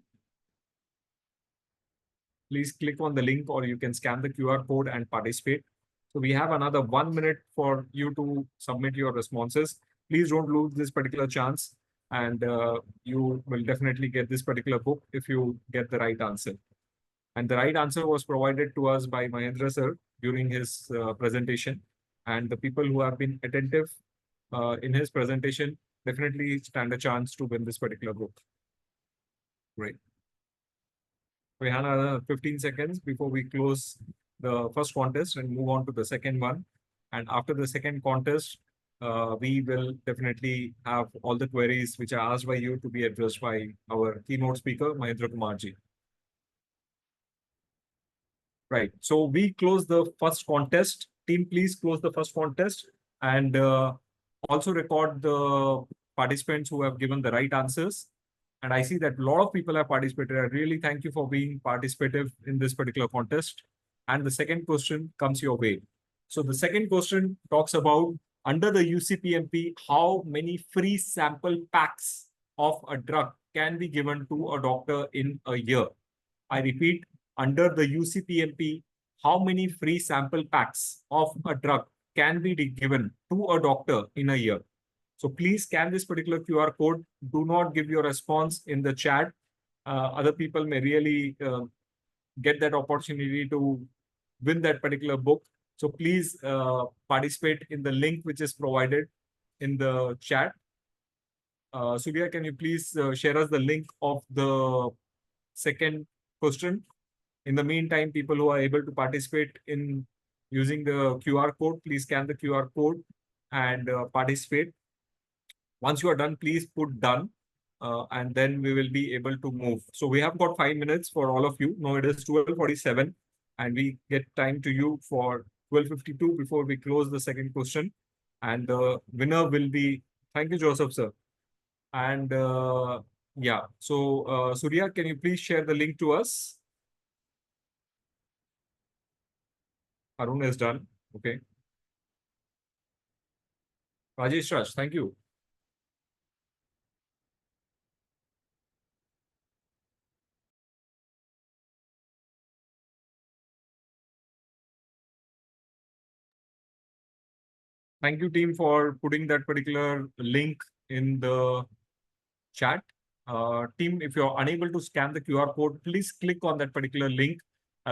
Please click on the link or you can scan the QR code and participate. So we have another 1 minute for you to submit your responses. Please don't lose this particular chance, and you will definitely get this particular book if you get the right answer. And the right answer was provided to us by Mahendra sir during his presentation. And the people who have been attentive in his presentation definitely stand a chance to win this particular book. Great. We have another 15 seconds before we close the first contest and move on to the second one. And after the second contest, we will definitely have all the queries which are asked by you to be addressed by our keynote speaker, Mahendra Kumarji. Right. So we close the first contest. Team, please close the first contest and also record the participants who have given the right answers. And I see that a lot of people have participated. I really thank you for being participative in this particular contest. And the second question comes your way. So the second question talks about under the UCPMP, how many free sample packs of a drug can be given to a doctor in a year? I repeat, under the UCPMP, how many free sample packs of a drug can be given to a doctor in a year? So please scan this particular QR code. Do not give your response in the chat. Other people may really get that opportunity to win that particular book. So please participate in the link which is provided in the chat. Surya, can you please share us the link of the second question? In the meantime, people who are able to participate in using the QR code, please scan the QR code and participate. Once you are done, please put done and then we will be able to move. So we have got 5 minutes for all of you. Now it is 12:47 and we get time to you for 12:52 before we close the second question. And the winner will be, thank you, Joseph, sir. And yeah, so Surya, can you please share the link to us? Arun is done. Okay. Rajesh Raj, thank you. Thank you, team, for putting that particular link in the chat. Team, if you're unable to scan the QR code, please click on that particular link.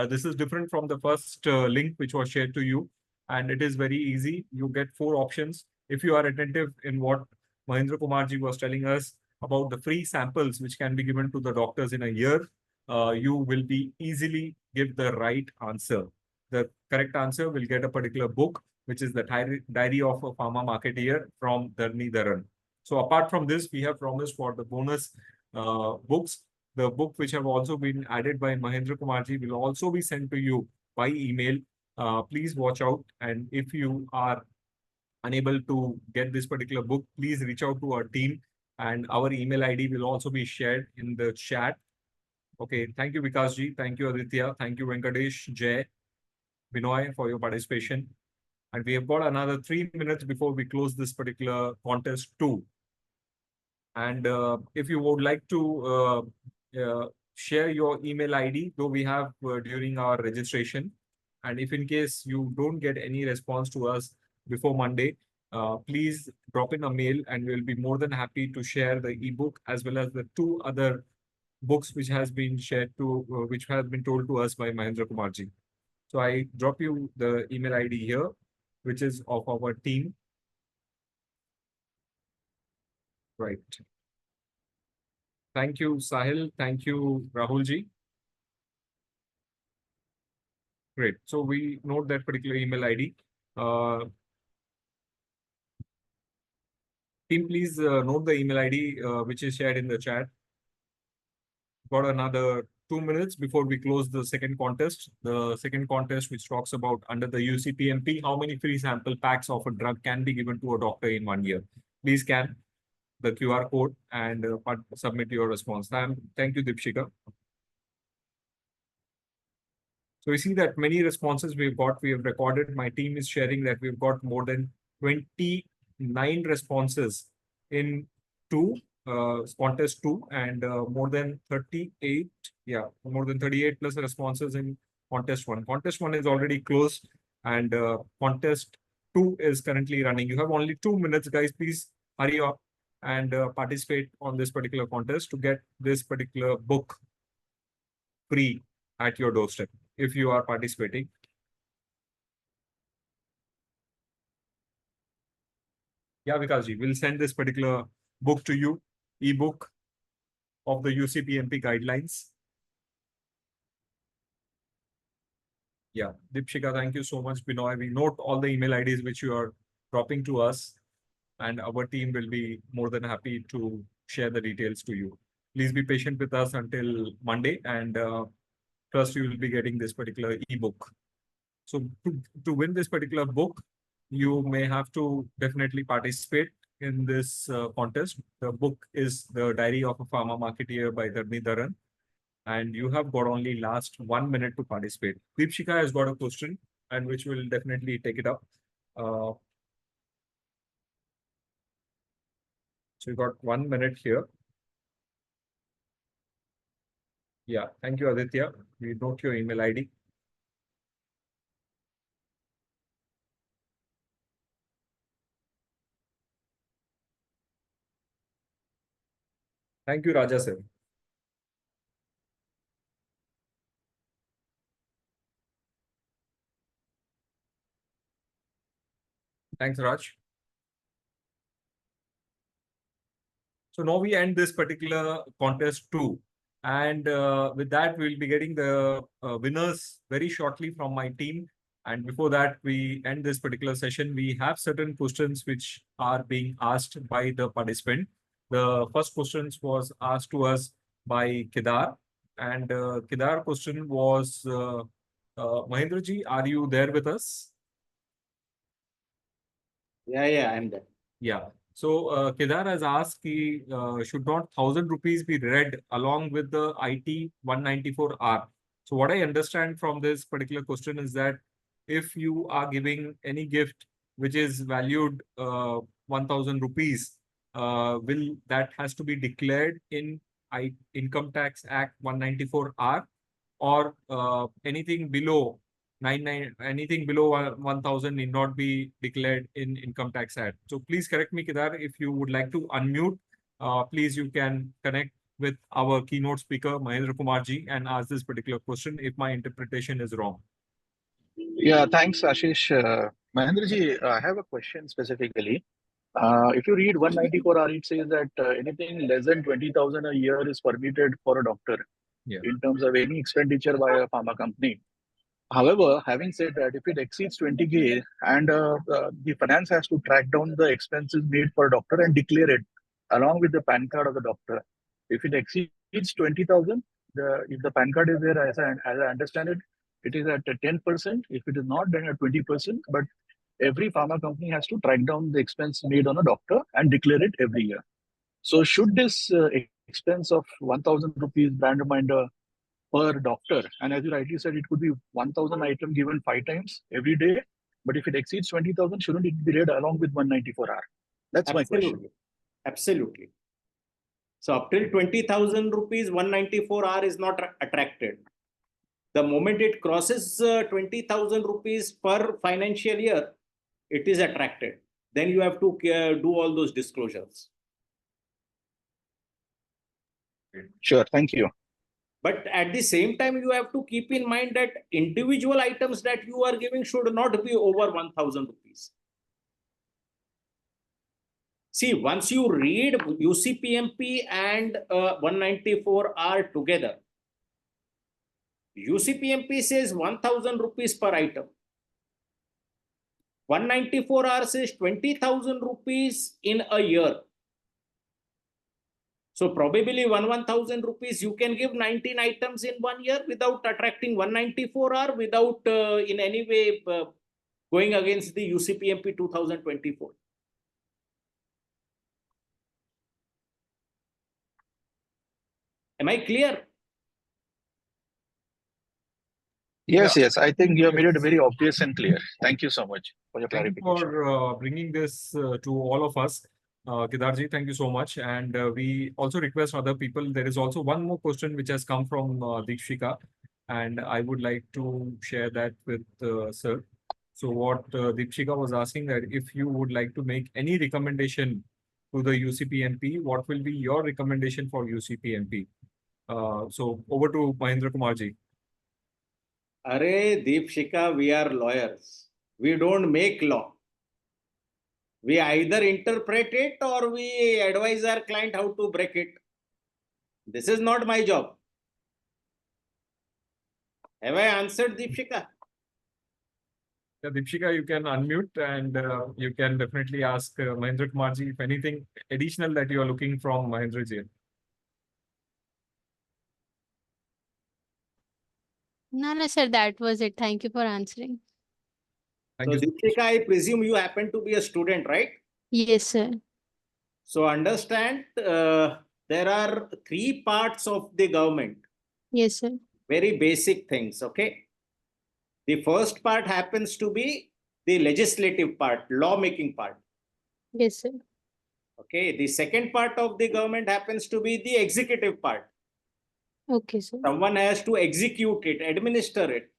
This is different from the first link which was shared to you, and it is very easy. You get 4 options. If you are attentive in what Mahendra Kumarji was telling us about the free samples which can be given to the doctors in a year, you will be easily give the right answer. The correct answer will get a particular book, which is the Diary of a Pharma Marketeer from Dharni Dharan. So apart from this, we have promised for the bonus books. The book which have also been added by Mahendra Kumarji will also be sent to you by email. Please watch out. And if you are unable to get this particular book, please reach out to our team, and our email ID will also be shared in the chat. Okay, thank you, Vikasji. Thank you, Aditya. Thank you, Venkatesh, Jay, Binoy, for your participation. And we have got another 3 minutes before we close this particular contest too. And if you would like to share your email ID, though we have during our registration, and if in case you don't get any response to us before Monday, please drop in a mail and we'll be more than happy to share the ebook as well as the 2 other books which has been shared to, which has been told to us by Mahendra Kumarji. So I drop you the email ID here, which is of our team. Right. Thank you, Sahil. Thank you, Rahulji. Great. So we note that particular email ID. Team, please note the email ID which is shared in the chat. Got another 2 minutes before we close the second contest. The second contest, which talks about under the UCPMP, how many free sample packs of a drug can be given to a doctor in 1 year. Please scan the QR code and submit your response. Thank you, Dipshika. So we see that many responses we've got, we have recorded. My team is sharing that we've got more than 29 responses in contest 2, and more than 38, more than 38 plus responses in contest 1. Contest 1 is already closed, and contest 2 is currently running. You have only 2 minutes, guys. Please hurry up and participate on this particular contest to get this particular book free at your doorstep if you are participating. Yeah, Vikasji, we'll send this particular book to you, ebook of the UCPMP guidelines. Yeah, Dipshika, thank you so much, Binoy. We note all the email IDs which you are dropping to us, and our team will be more than happy to share the details to you. Please be patient with us until Monday, and first you will be getting this particular ebook. So to win this particular book, you may have to definitely participate in this contest. The book is The Diary of a Pharma Marketeer by Dharni Dharan, and you have got only last 1 minute to participate. Deepshika has got a question, and which will definitely take it up. So you got 1 minute here. Yeah, thank you, Aditya. We note your email ID. Thank you, Raja sir. Thanks, Raj. So now we end this particular contest too. And with that, we'll be getting the winners very shortly from my team. And before that, we end this particular session. We have certain questions which are being asked by the participant. The first questions was asked to us by Kedar. And Kedar question was, Mahendraji, are you there with us? Yeah, I'm there. Yeah. So Kedar has asked, should not 1,000 rupees be read along with the IT 194R? So what I understand from this particular question is that if you are giving any gift which is valued 1,000 rupees, will that has to be declared in Income Tax Act 194R, or anything below anything below 1,000 need not be declared in Income Tax Act. So please correct me, Kedar, if you would like to unmute, please you can connect with our keynote speaker, Mahendra Kumar ji, and ask this particular question if my interpretation is wrong. Yeah, thanks, Ashish. Mahendraji, I have a question specifically. If you read 194R, it says that anything less than 20,000 a year is permitted for a doctor Yeah. in terms of any expenditure by a pharma company. However, having said that, if it exceeds 20K and the finance has to track down the expenses made per doctor and declare it along with the PAN card of the doctor. If it exceeds 20,000, if the PAN card is there, as I understand it, it is at 10%. If it is not, then at 20%. But every pharma company has to track down the expense made on a doctor and declare it every year. So should this expense of 1,000 rupees brand reminder per doctor, and as you rightly said, it could be 1,000 item given 5 times every day, but if it exceeds 20,000, shouldn't it be read along with 194R? That's my question. Absolutely. So up till 20,000 rupees, 194R is not attracted. The moment it crosses 20,000 rupees per financial year, it is attracted. Then you have to do all those disclosures. Sure, thank you. But at the same time, you have to keep in mind that individual items that you are giving should not be over 1,000 rupees. See, once you read UCPMP and 194R together, UCPMP says 1,000 rupees per item. 194R says 20,000 rupees in a year. So probably 1,000 rupees, you can give 19 items in 1 year without attracting 194R, without in any way going against the UCPMP 2024. Am I clear? Yes. I think you have made it very obvious and clear. Thank you so much for your Thank you clarification. for bringing this to all of us. Kedarji, thank you so much. And we also request other people. There is also one more question which has come from Deepshika, and I would like to share that with sir. So what Deepshika was asking, that if you would like to make any recommendation to the UCPMP, what will be your recommendation for UCPMP? So over to Mahendra Kumarji. Are Deepshika, we are lawyers. We don't make law. We either interpret it or we advise our client how to break it. This is not my job. Have I answered, Deepshika? Yeah, Deepshika, you can unmute and you can definitely ask Mahendra Kumarji if anything additional that you are looking from Mahendra ji. No, sir, that was it. Thank you for answering. Thank So, you. Deepshika, I presume you happen to be a student, right? Yes, sir. So, understand there are 3 parts of the government. Yes, sir. Very basic things, okay? The first part happens to be the legislative part, lawmaking part. Yes, sir. Okay, the second part of the government happens to be the executive part. Okay, sir. Someone has to execute it, administer it,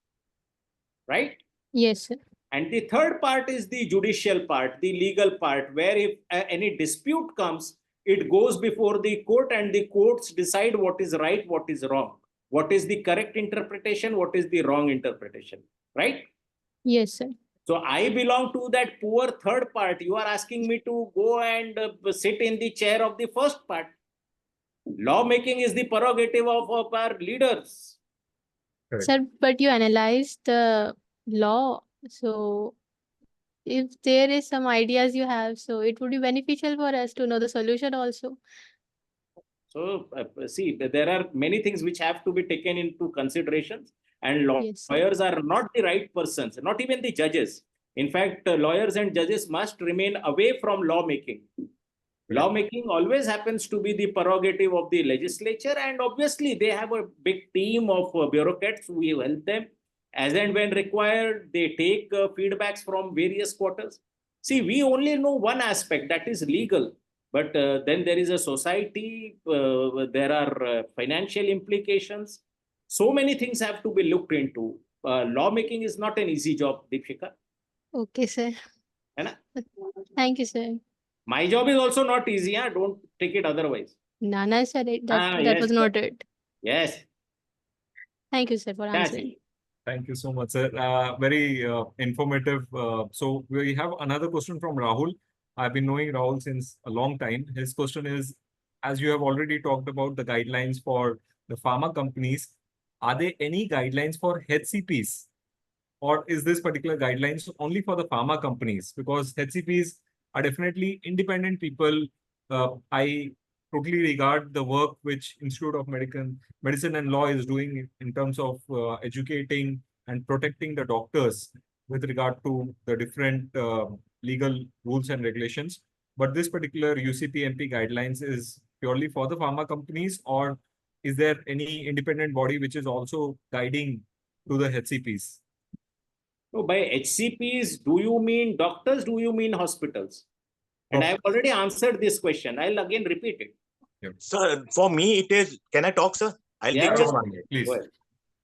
right? Yes, sir. And the third part is the judicial part, the legal part, where if any dispute comes, it goes before the court and the courts decide what is right, what is wrong, what is the correct interpretation, what is the wrong interpretation, right? Yes, sir. So I belong to that poor third part. You are asking me to go and sit in the chair of the first part. Lawmaking is the prerogative of our leaders. Correct. Sir, but you analyzed the law. So if there is some ideas you have, so it would be beneficial for us to know the solution also. So see, there are many things which have to be taken into consideration, and Yes, sir. lawyers are not the right persons, not even the judges. In fact, lawyers and judges must remain away from lawmaking. Lawmaking always happens to be the prerogative of the legislature, and obviously they have a big team of bureaucrats who will help them. As and when required, they take feedbacks from various quarters. See, we only know one aspect, that is legal. But then there is a society, there are financial implications. So many things have to be looked into. Lawmaking is not an easy job, Deepshika. Okay, sir. है ना? Thank you, sir. My job is also not easy. Huh? Don't take it otherwise. Nana, sir, that Yes, was not it. Yes. Thank you, sir, for Yes. answering. Thank you so much, sir. Very informative. So we have another question from Rahul. I've been knowing Rahul since a long time. His question is, as you have already talked about the guidelines for the pharma companies, are there any guidelines for HCPs? Or is this particular guidelines only for the pharma companies? Because HCPs are definitely independent people. I totally regard the work which Institute of Medicine and Law is doing in terms of educating and protecting the doctors with regard to the different legal rules and regulations. But this particular UCPMP guidelines is purely for the pharma companies, or is there any independent body which is also guiding to the HCPs? So by HCPs, do you mean doctors? Do you mean hospitals? And I've already answered this question. I'll again repeat it. Sir, for me, it is. Can I talk, sir? I'll Yeah, take just yeah. 1 minute. Please. Go ahead.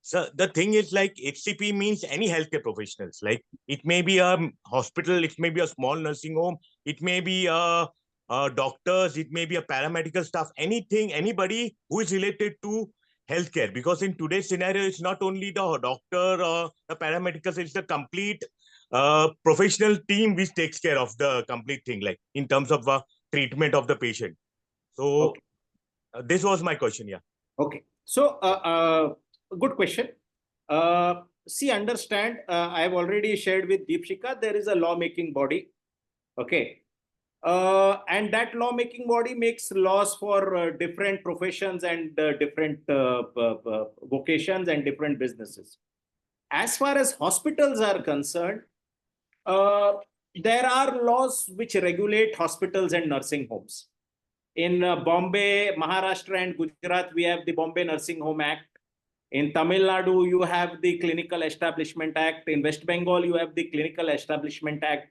Sir, the thing is like HCP means any healthcare professionals. Like it may be a hospital, it may be a small nursing home, it may be a doctors, it may be a paramedical staff, anything, anybody who is related to healthcare. Because in today's scenario, it's not only the doctor or the paramedicals, it's the complete professional team which takes care of the complete thing, like in terms of treatment of the patient. So Okay. This was my question. Yeah. Okay. So, good question. See, understand, I've already shared with Deepshika, there is a lawmaking body. Okay. And that lawmaking body makes laws for different professions and different vocations and different businesses. As far as hospitals are concerned, there are laws which regulate hospitals and nursing homes. In Bombay, Maharashtra, and Gujarat, we have the Bombay Nursing Home Act. In Tamil Nadu, you have the Clinical Establishment Act. In West Bengal, you have the Clinical Establishment Act.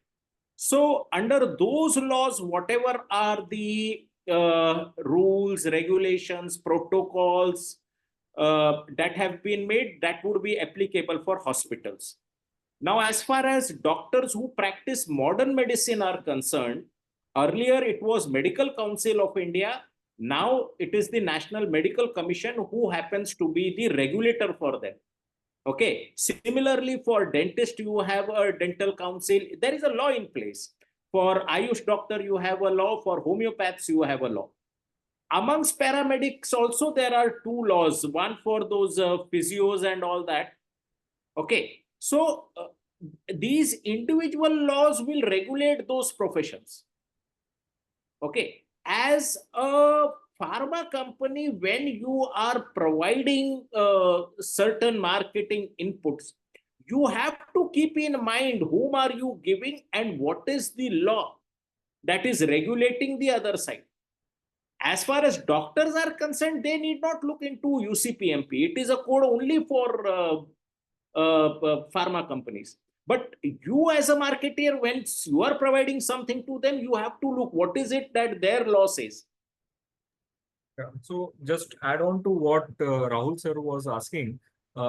So, under those laws, whatever are the rules, regulations, protocols that have been made, that would be applicable for hospitals. Now, as far as doctors who practice modern medicine are concerned, earlier it was Medical Council of India. Now it is the National Medical Commission who happens to be the regulator for them. Okay. Similarly, for dentist, you have a dental council. There is a law in place. For Ayush doctor, you have a law. For homeopaths, you have a law. Amongst paramedics also, there are two laws. One for those physios and all that. Okay. So these individual laws will regulate those professions. Okay. As a pharma company, when you are providing certain marketing inputs, you have to keep in mind whom are you giving and what is the law that is regulating the other side. As far as doctors are concerned, they need not look into UCPMP. It is a code only for pharma companies. But you as a marketer, when you are providing something to them, you have to look what is it that their law says. Yeah. So just add on to what Rahul sir was asking,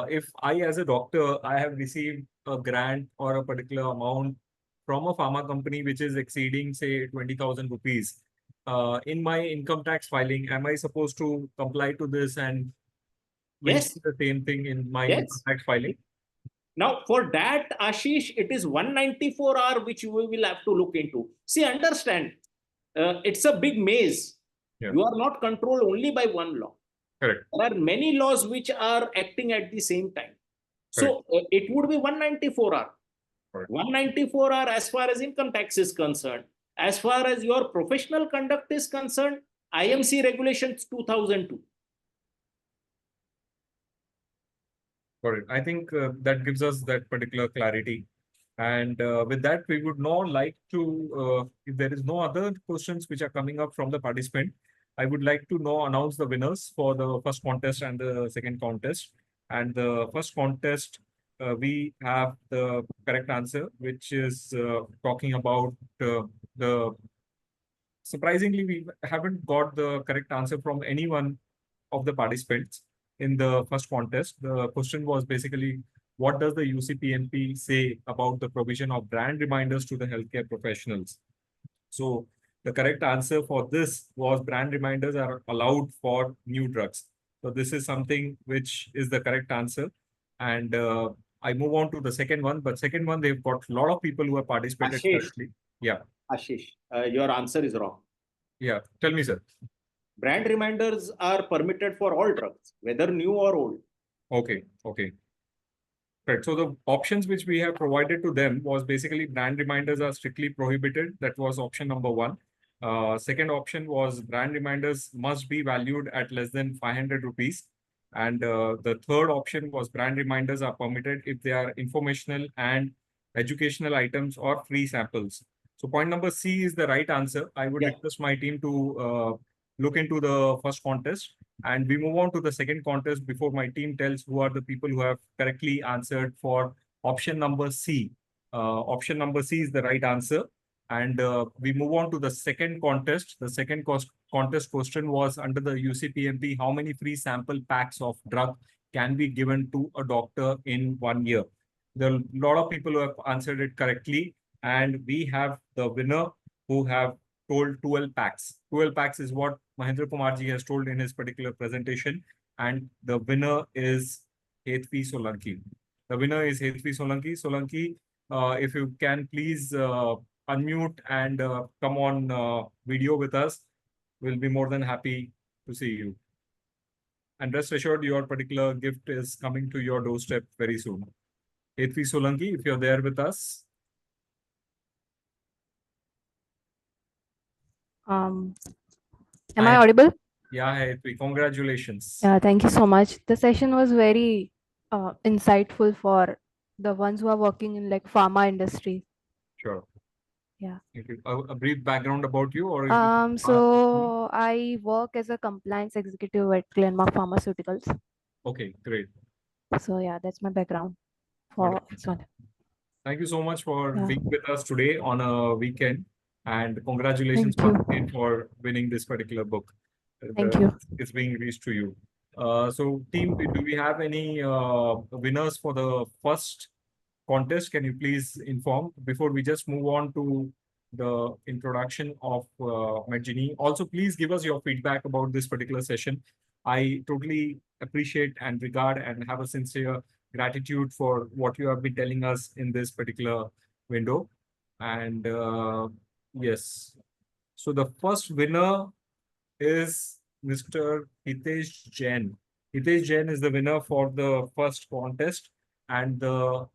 if I as a doctor, I have received a grant or a particular amount from a pharma company which is exceeding say 20,000 rupees, in my income tax filing, am I supposed to comply to this and mention the same thing in my income tax filing? Now, for that, Ashish, it is 194R which we will have to look into. See, understand, it's a big maze. Yeah. You are not controlled only by one law. Correct. There are many laws which are acting at the same time. So it would be 194R. Correct. 194R as far as income tax is concerned. As far as your professional conduct is concerned, IMC regulations 2002. Got it. I think that gives us that particular clarity. And with that, we would now like to, if there is no other questions which are coming up from the participant, I would like to now announce the winners for the first contest and the second contest. And the first contest, we have the correct answer, which is talking about the. Surprisingly, we haven't got the correct answer from anyone of the participants in the first contest. The question was basically, what does the UCPMP say about the provision of brand reminders to the healthcare professionals? So the correct answer for this was brand reminders are allowed for new drugs. So this is something which is the correct answer. And I move on to the second one, but second one, they've got a lot of people who have participated Ashish. correctly. Yeah. Ashish, your answer is wrong. Yeah. Tell me, sir. Brand reminders are permitted for all drugs, whether new or old. Okay. Okay. Right. So the options which we have provided to them was basically brand reminders are strictly prohibited. That was option number one. Second option was brand reminders must be valued at less than 500 rupees. And the third option was brand reminders are permitted if they are informational and educational items or free samples. So point number C is the right answer. I would request my team to look into the first contest. And we move on to the second contest before my team tells who are the people who have correctly answered for option number C. Option number C is the right answer. And we move on to the second contest. The second contest question was under the UCPMP, how many free sample packs of drug can be given to a doctor in 1 year? There are a lot of people who have answered it correctly. And we have the winner who have told 12 packs. 12 packs is what Mahendra Kumarji has told in his particular presentation. And the winner is Hetvi Solanki. The winner is Hetvi Solanki. Solanki, if you can please unmute and come on video with us, we'll be more than happy to see you. And rest assured, your particular gift is coming to your doorstep very soon. Hetvi Solanki, if you're there with us. Am I audible? Yeah, Hetvi, congratulations. Yeah, thank you so much. The session was very insightful for the ones who are working in like pharma industry. Sure. Yeah. A brief background about you, or so I work as a compliance executive at Embark Pharmaceuticals. Okay, great. So yeah, that's my background for this one. Thank you so much for being with us today on a weekend, and congratulations Thank once again for winning this particular book. Thank you. It's being released to you. So team, do we have any winners for the first contest? Can you please inform before we just move on to the introduction of Medgini? Also, please give us your feedback about this particular session. I totally appreciate and regard and have a sincere gratitude for what you have been telling us in this particular window. And yes, so the first winner is Mr. Hitesh Jain. Hitesh Jain is the winner for the first contest, and the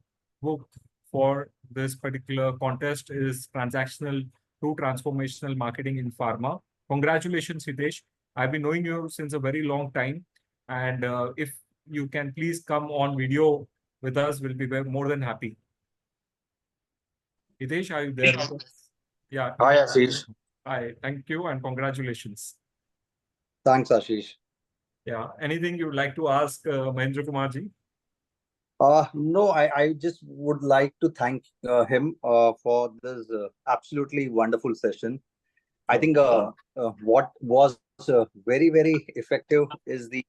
book for this particular contest is Transactional to Transformational Marketing in Pharma. Congratulations, Hitesh. I've been knowing you since a very long time, and if you can please come on video with us, we'll be more than happy. Hitesh, are you there with us? Yeah. Hi, Ashish. Hi, thank you and congratulations. Thanks, Ashish. Yeah, anything you'd like to ask Mahendra Kumarji? No, I just would like to thank him for this absolutely wonderful session. I think what was very, very effective is the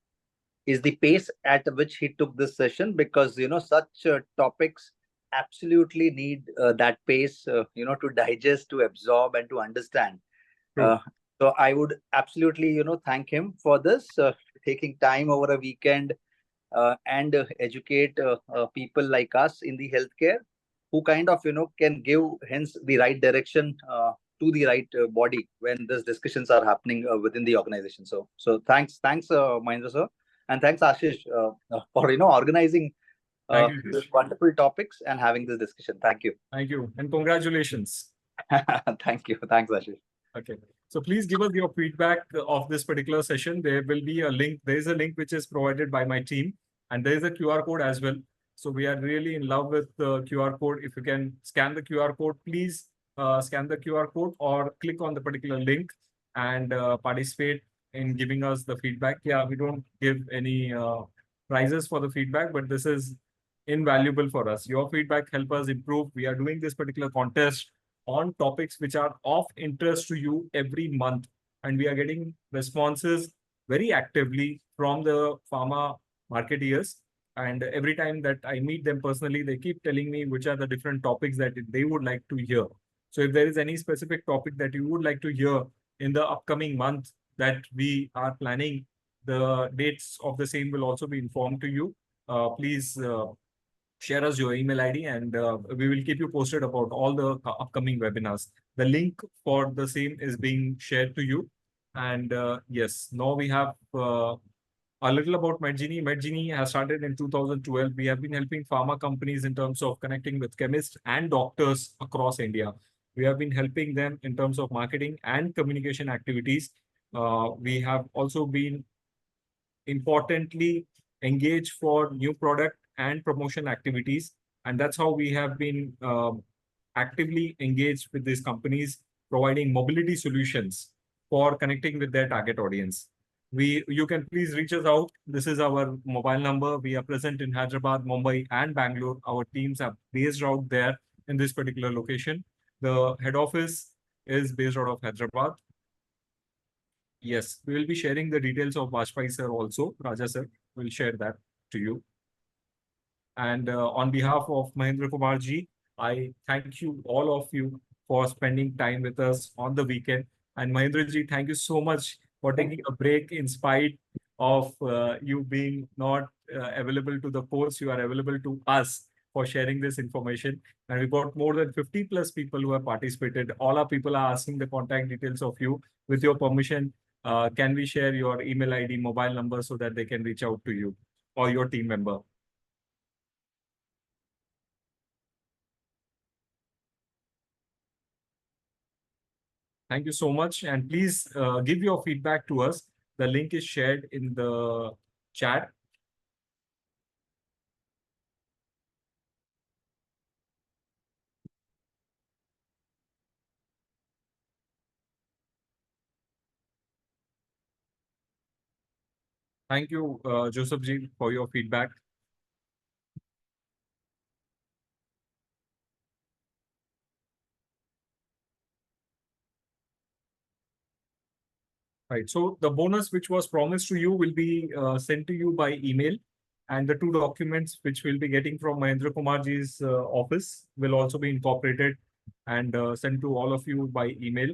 pace at which he took this session, because such topics absolutely need that pace to digest, to absorb, and to understand. So I would absolutely thank him for this, taking time over a weekend and educate people like us in the healthcare, who kind of can give hence the right direction to the right body when these discussions are happening within the organization. So thanks Mahendra sir, and thanks Ashish for organizing these wonderful topics and having this discussion. Thank you. Thank you and congratulations. Thank you. Thanks, Ashish. Okay, so please give us your feedback of this particular session. There will be a link. There is a link which is provided by my team, and there is a QR code as well. So we are really in love with the QR code. If you can scan the QR code, please scan the QR code or click on the particular link and participate in giving us the feedback. Yeah, we don't give any prizes for the feedback, but this is invaluable for us. Your feedback help us improve. We are doing this particular contest on topics which are of interest to you every month, and we are getting responses very actively from the pharma marketeers. And every time that I meet them personally, they keep telling me which are the different topics that they would like to hear. So if there is any specific topic that you would like to hear in the upcoming month that we are planning, the dates of the same will also be informed to you. Please share us your email ID, and we will keep you posted about all the upcoming webinars. The link for the same is being shared to you. And yes, now we have a little about Medgini. Medgini has started in 2012. We have been helping pharma companies in terms of connecting with chemists and doctors across India. We have been helping them in terms of marketing and communication activities. We have also been importantly engaged for new product and promotion activities. And that's how we have been actively engaged with these companies, providing mobility solutions for connecting with their target audience. You can please reach us out. This is our mobile number. We are present in Hyderabad, Mumbai, and Bangalore. Our teams are based out there in this particular location. The head office is based out of Hyderabad. Yes, we will be sharing the details of Vajpayee sir also. Raja sir will share that to you. And on behalf of Mahendra Kumar ji, I thank you, all of you, for spending time with us on the weekend. And Mahendra ji, thank you so much for taking a break in spite of you being not available to the course. You are available to us for sharing this information. And we got more than 50 plus people who have participated. All our people are asking the contact details of you. With your permission, can we share your email ID, mobile number, so that they can reach out to you or your team member? Thank you so much. And please give your feedback to us. The link is shared in the chat. Thank you, Joseph ji, for your feedback. Right. So the bonus which was promised to you will be sent to you by email. And the 2 documents which we'll be getting from Mahendra Kumarji's office will also be incorporated and sent to all of you by email.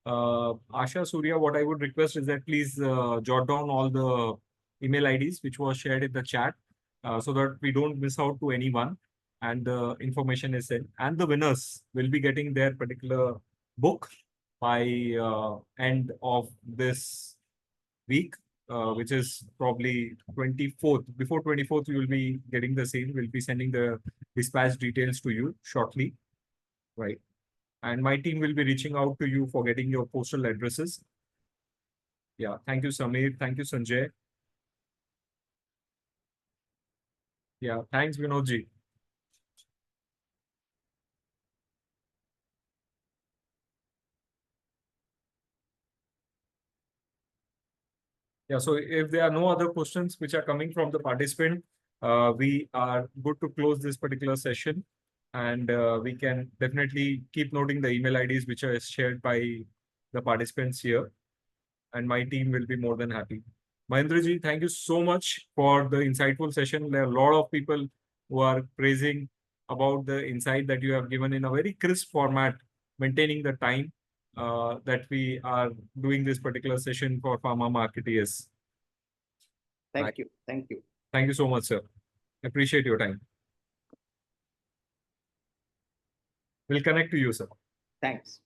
Asha, Surya, what I would request is that please jot down all the email IDs which was shared in the chat so that we don't miss out to anyone and the information is sent. And the winners will be getting their particular book by end of this week, which is probably 24th. Before 24th, you will be getting the same. We'll be sending the dispatch details to you shortly, right? And my team will be reaching out to you for getting your postal addresses. Yeah, thank you, Samir. Thank you, Sanjay. Yeah, thanks, Vinodji. Yeah, so if there are no other questions which are coming from the participant, we are good to close this particular session. And we can definitely keep noting the email IDs which are shared by the participants here. And my team will be more than happy. Mahendra ji, thank you so much for the insightful session. There are a lot of people who are praising about the insight that you have given in a very crisp format, maintaining the time that we are doing this particular session for pharma marketeers. Thank you. Thank you. Thank you so much, sir. Appreciate your time. We'll connect to you, sir. Thanks.